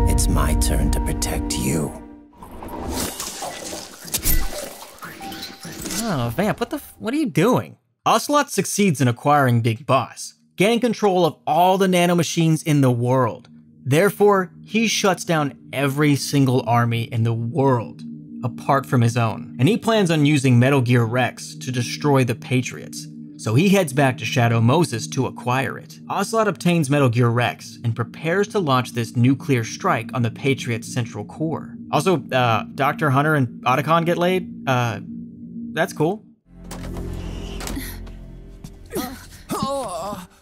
it's my turn to protect you. Oh, Vamp, what are you doing? Ocelot succeeds in acquiring Big Boss, gaining control of all the nanomachines in the world. Therefore, he shuts down every single army in the world, apart from his own. And he plans on using Metal Gear Rex to destroy the Patriots. So he heads back to Shadow Moses to acquire it. Ocelot obtains Metal Gear Rex and prepares to launch this nuclear strike on the Patriots' central core. Also, Dr. Hunter and Otacon get laid? That's cool.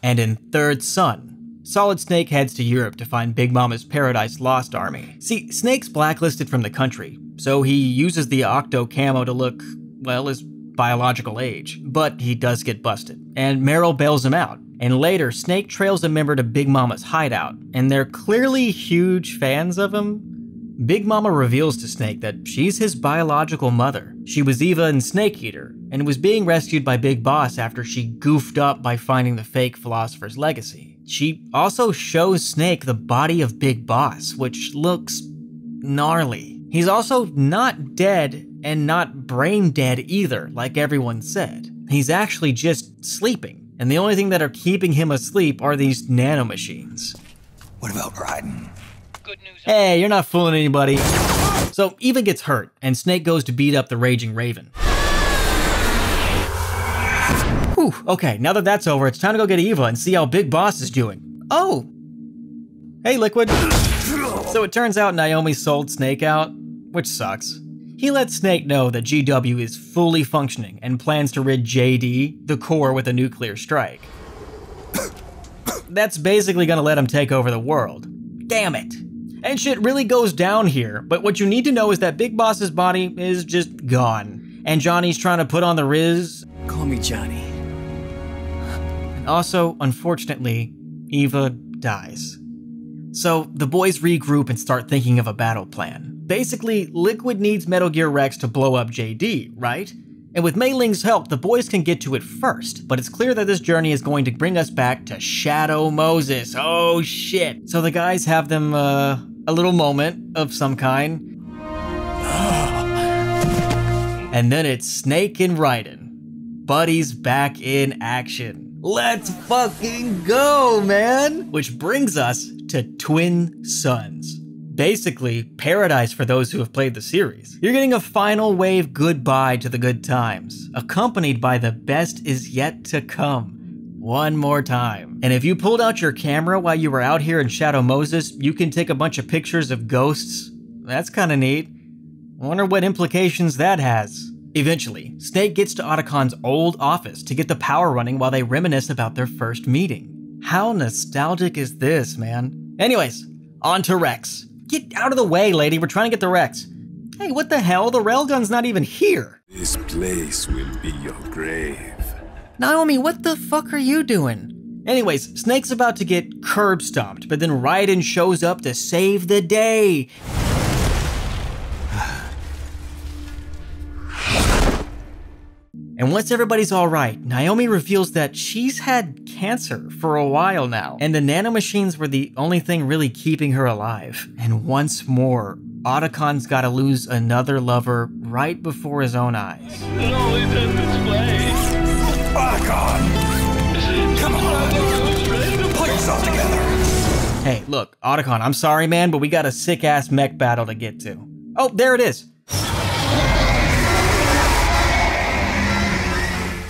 And in Third Son, Solid Snake heads to Europe to find Big Mama's Paradise Lost army. See, Snake's blacklisted from the country, so he uses the Octo camo to look, well, his biological age. But he does get busted, and Meryl bails him out. And later, Snake trails a member to Big Mama's hideout, and they're clearly huge fans of him. Big Mama reveals to Snake that she's his biological mother. She was Eva in Snake Eater, and was being rescued by Big Boss after she goofed up by finding the fake philosopher's legacy. She also shows Snake the body of Big Boss, which looks gnarly. He's also not dead and not brain dead either, like everyone said. He's actually just sleeping, and the only thing that are keeping him asleep are these nanomachines. What about Raiden? Hey, you're not fooling anybody. So Eva gets hurt, and Snake goes to beat up the Raging Raven. Whew, okay, now that that's over, it's time to go get Eva and see how Big Boss is doing. Oh! Hey, Liquid. So it turns out Naomi sold Snake out, which sucks. He lets Snake know that GW is fully functioning and plans to rid JD, the core, with a nuclear strike. That's basically gonna let him take over the world. Damn it. And shit really goes down here, but what you need to know is that Big Boss's body is just gone. And Johnny's trying to put on the Riz. Call me Johnny. And also, unfortunately, Eva dies. So the boys regroup and start thinking of a battle plan. Basically, Liquid needs Metal Gear Rex to blow up JD, right? And with Mei Ling's help, the boys can get to it first, but it's clear that this journey is going to bring us back to Shadow Moses. Oh shit. So the guys have them, a little moment of some kind. And then it's Snake and Raiden. Buddies back in action. Let's fucking go, man! Which brings us to Twin Suns. Basically, paradise for those who have played the series. You're getting a final wave goodbye to the good times, accompanied by the best is yet to come. One more time. And if you pulled out your camera while you were out here in Shadow Moses, you can take a bunch of pictures of ghosts. That's kinda neat. I wonder what implications that has. Eventually, Snake gets to Otacon's old office to get the power running while they reminisce about their first meeting. How nostalgic is this, man? Anyways, on to Rex. Get out of the way, lady, we're trying to get the Rex. Hey, what the hell? The railgun's not even here. This place will be your grave. Naomi, what the fuck are you doing? Anyways, Snake's about to get curb stomped, but then Raiden shows up to save the day. And once everybody's alright, Naomi reveals that she's had cancer for a while now, and the nanomachines were the only thing really keeping her alive. And once more, Otacon's gotta lose another lover right before his own eyes. It always ends this way. Otacon! Come on! Pull yourself together! Hey, look, Otacon, I'm sorry, man, but we got a sick-ass mech battle to get to. Oh, there it is.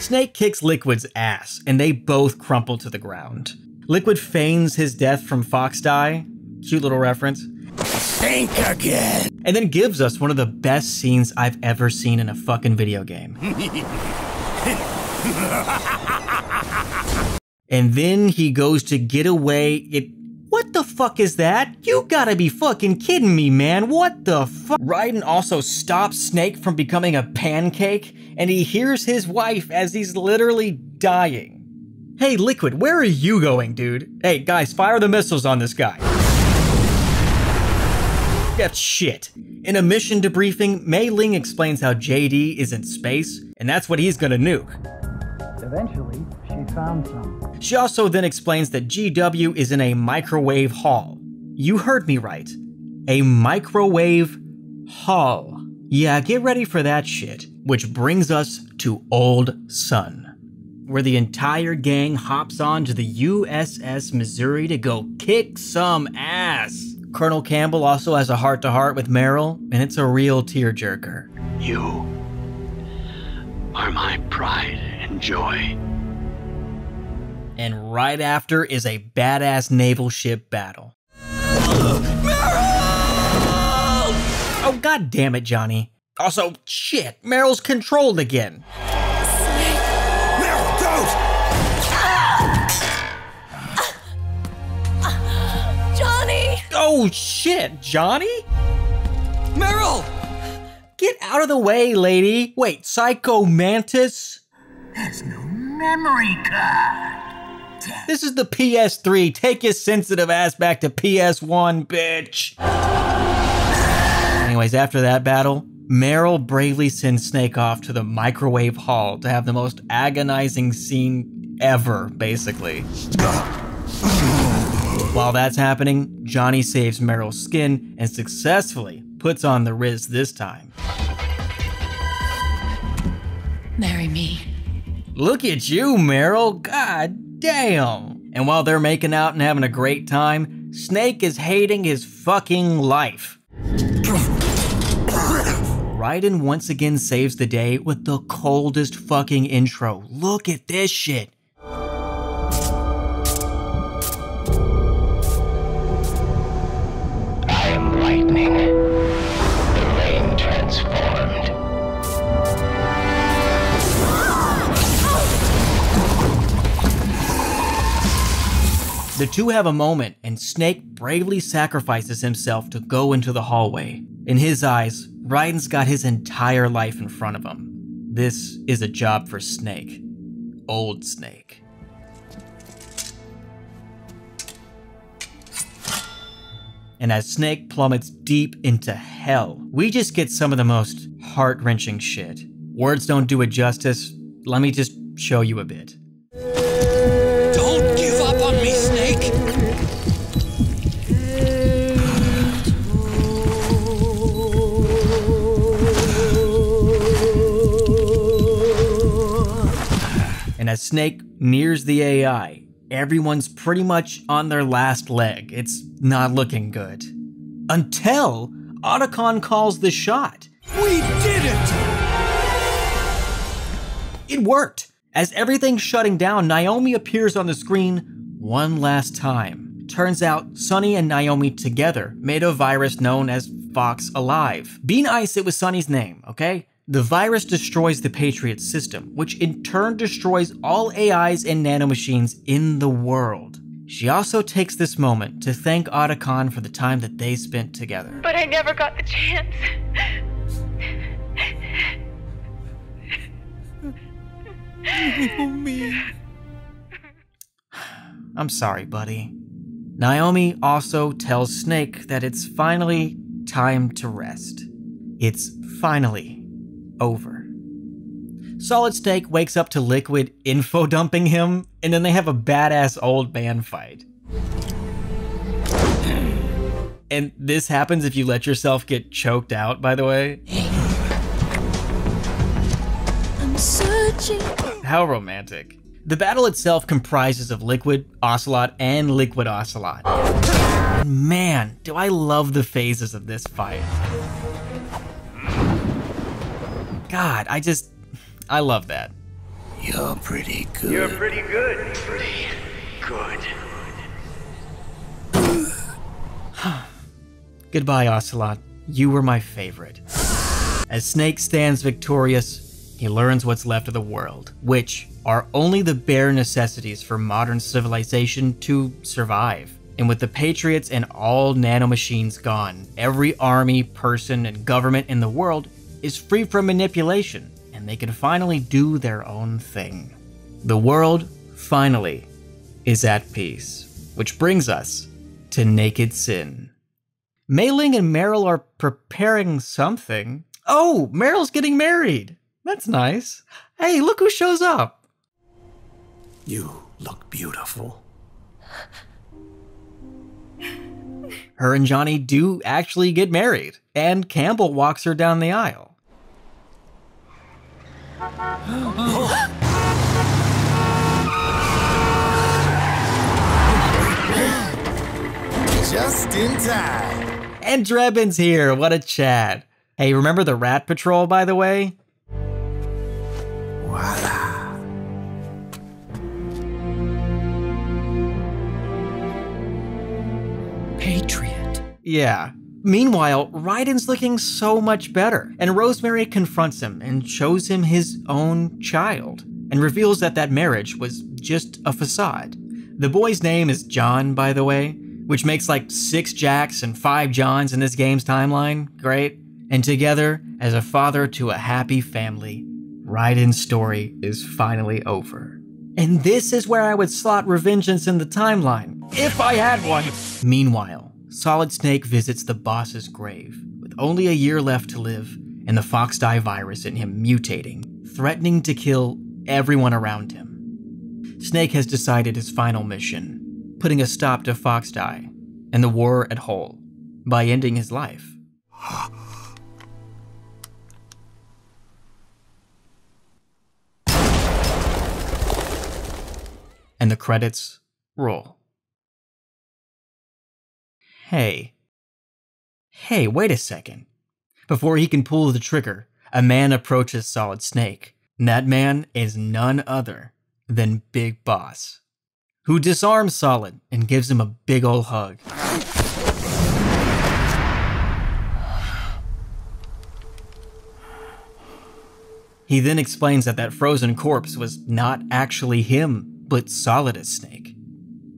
Snake kicks Liquid's ass, and they both crumple to the ground. Liquid feigns his death from Fox Die, cute little reference, Think again! and then gives us one of the best scenes I've ever seen in a fucking video game. And then he goes to get away. What the fuck is that? You gotta be fucking kidding me, man. What the fuck? Raiden also stops Snake from becoming a pancake, and he hears his wife as he's literally dying. Hey, Liquid, where are you going, dude? Hey, guys, fire the missiles on this guy. Yeah, shit. In a mission debriefing, Mei Ling explains how JD is in space, and that's what he's gonna nuke. Eventually, she found some. She also then explains that GW is in a microwave hall. You heard me right. A microwave hall. Yeah, get ready for that shit. Which brings us to Old Sun, where the entire gang hops on to the USS Missouri to go kick some ass. Colonel Campbell also has a heart-to-heart with Meryl, and it's a real tearjerker. You are my pride and joy. And right after is a badass naval ship battle. Meryl! Oh, god damn it, Johnny. Also, shit, Meryl's controlled again. Meryl, don't! Johnny! Oh shit, Johnny? Meryl! Get out of the way, lady. Wait, Psycho Mantis? There's no memory card. This is the PS3. Take your sensitive ass back to PS1, bitch. Anyways, after that battle, Meryl bravely sends Snake off to the microwave hall to have the most agonizing scene ever, basically. While that's happening, Johnny saves Meryl's skin and successfully puts on the Riz this time. Marry me. Look at you, Meryl. God damn. And while they're making out and having a great time, Snake is hating his fucking life. Raiden once again saves the day with the coldest fucking intro. Look at this shit. I am lightning. The rain transformed. The two have a moment, and Snake bravely sacrifices himself to go into the hallway. In his eyes, Raiden's got his entire life in front of him. This is a job for Snake. Old Snake. And as Snake plummets deep into hell, we just get some of the most heart-wrenching shit. Words don't do it justice. Let me just show you a bit. Don't give up on me, Snake! And as Snake nears the AI, everyone's pretty much on their last leg. It's not looking good. Until Otacon calls the shot. We did it! It worked. As everything's shutting down, Naomi appears on the screen one last time. Turns out Sunny and Naomi together made a virus known as Fox Alive. Be nice, it was Sunny's name, okay? The virus destroys the Patriot system, which in turn destroys all AIs and nanomachines in the world. She also takes this moment to thank Otacon for the time that they spent together. But I never got the chance. I'm sorry, buddy. Naomi also tells Snake that it's finally time to rest. It's finally over. Solid Snake wakes up to Liquid info dumping him, and then they have a badass old man fight. And this happens if you let yourself get choked out, by the way. I'm searching. How romantic. The battle itself comprises of Liquid, Ocelot, and Liquid Ocelot. And man, do I love the phases of this fight. God, I love that. You're pretty good. You're pretty good. Pretty good. Goodbye, Ocelot. You were my favorite. As Snake stands victorious, he learns what's left of the world, which are only the bare necessities for modern civilization to survive. And with the Patriots and all nanomachines gone, every army, person, and government in the world is free from manipulation, and they can finally do their own thing. The world, finally, is at peace. Which brings us to Naked Sin. Mei Ling and Meryl are preparing something. Oh, Meryl's getting married. That's nice. Hey, look who shows up. You look beautiful. Her and Johnny do actually get married, and Campbell walks her down the aisle. Just in time. And Drebin's here, what a Chad. Hey, remember the Rat Patrol, by the way? Voila. Patriot. Yeah. Meanwhile, Raiden's looking so much better, and Rosemary confronts him and shows him his own child, and reveals that that marriage was just a facade. The boy's name is John, by the way, which makes like 6 Jacks and 5 Johns in this game's timeline. Great. And together, as a father to a happy family, Raiden's story is finally over. And this is where I would slot Revengeance in the timeline, if I had one. Meanwhile, Solid Snake visits the boss's grave, with only a year left to live, and the Foxdie virus in him mutating, threatening to kill everyone around him. Snake has decided his final mission, putting a stop to Foxdie and the war at Hull by ending his life. And the credits roll. Hey, wait a second. Before he can pull the trigger, a man approaches Solid Snake. And that man is none other than Big Boss, who disarms Solid and gives him a big ol' hug. He then explains that frozen corpse was not actually him, but Solid as Snake.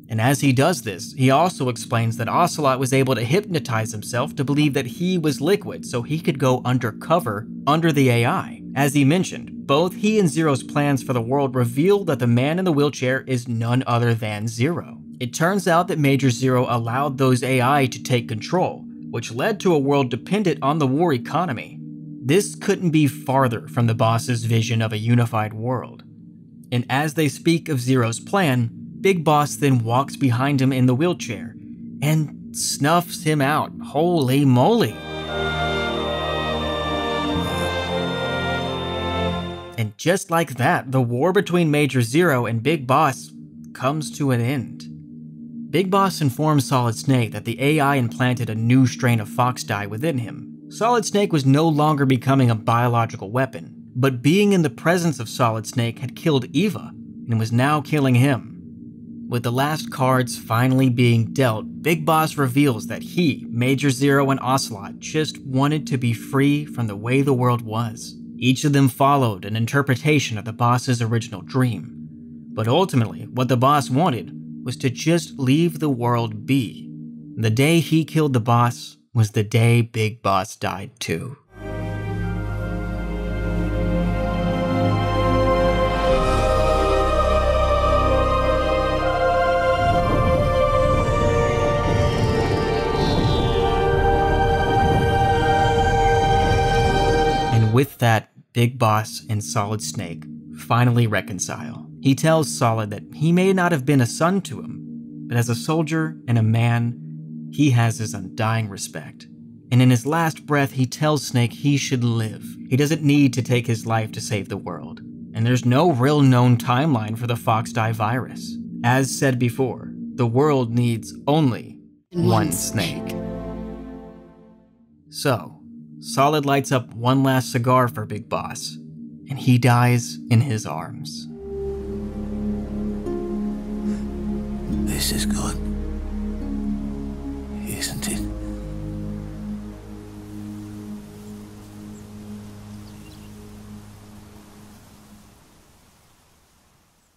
And as he does this, he also explains that Ocelot was able to hypnotize himself to believe that he was Liquid so he could go undercover under the AI. As he mentioned, both he and Zero's plans for the world reveal that the man in the wheelchair is none other than Zero. It turns out that Major Zero allowed those AI to take control, which led to a world dependent on the war economy. This couldn't be farther from the boss's vision of a unified world. And as they speak of Zero's plan, Big Boss then walks behind him in the wheelchair and snuffs him out. Holy moly! And just like that, the war between Major Zero and Big Boss comes to an end. Big Boss informs Solid Snake that the AI implanted a new strain of fox dye within him. Solid Snake was no longer becoming a biological weapon, but being in the presence of Solid Snake had killed Eva and was now killing him. With the last cards finally being dealt, Big Boss reveals that he, Major Zero, and Ocelot just wanted to be free from the way the world was. Each of them followed an interpretation of the boss's original dream. But ultimately, what the boss wanted was to just leave the world be. The day he killed the boss was the day Big Boss died too. And with that, Big Boss and Solid Snake finally reconcile. He tells Solid that he may not have been a son to him, but as a soldier and a man, he has his undying respect. And in his last breath, he tells Snake he should live. He doesn't need to take his life to save the world. And there's no real known timeline for the fox dye virus. As said before, the world needs only one Snake. So, Solid lights up one last cigar for Big Boss, and he dies in his arms. This is good. Isn't it?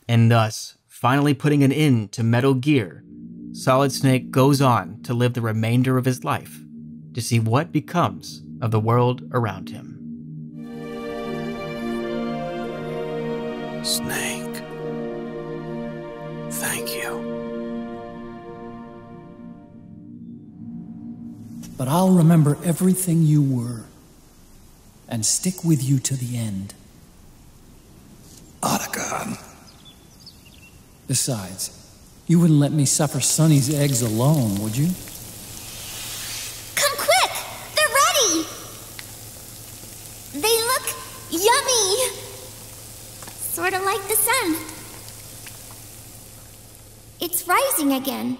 And thus, finally putting an end to Metal Gear, Solid Snake goes on to live the remainder of his life to see what becomes of the world around him. Snake. Thank you. But I'll remember everything you were and stick with you to the end. Otacon. Besides, you wouldn't let me suffer Sonny's eggs alone, would you? Come quick! They're ready! They look yummy! Sort of like the sun. It's rising again.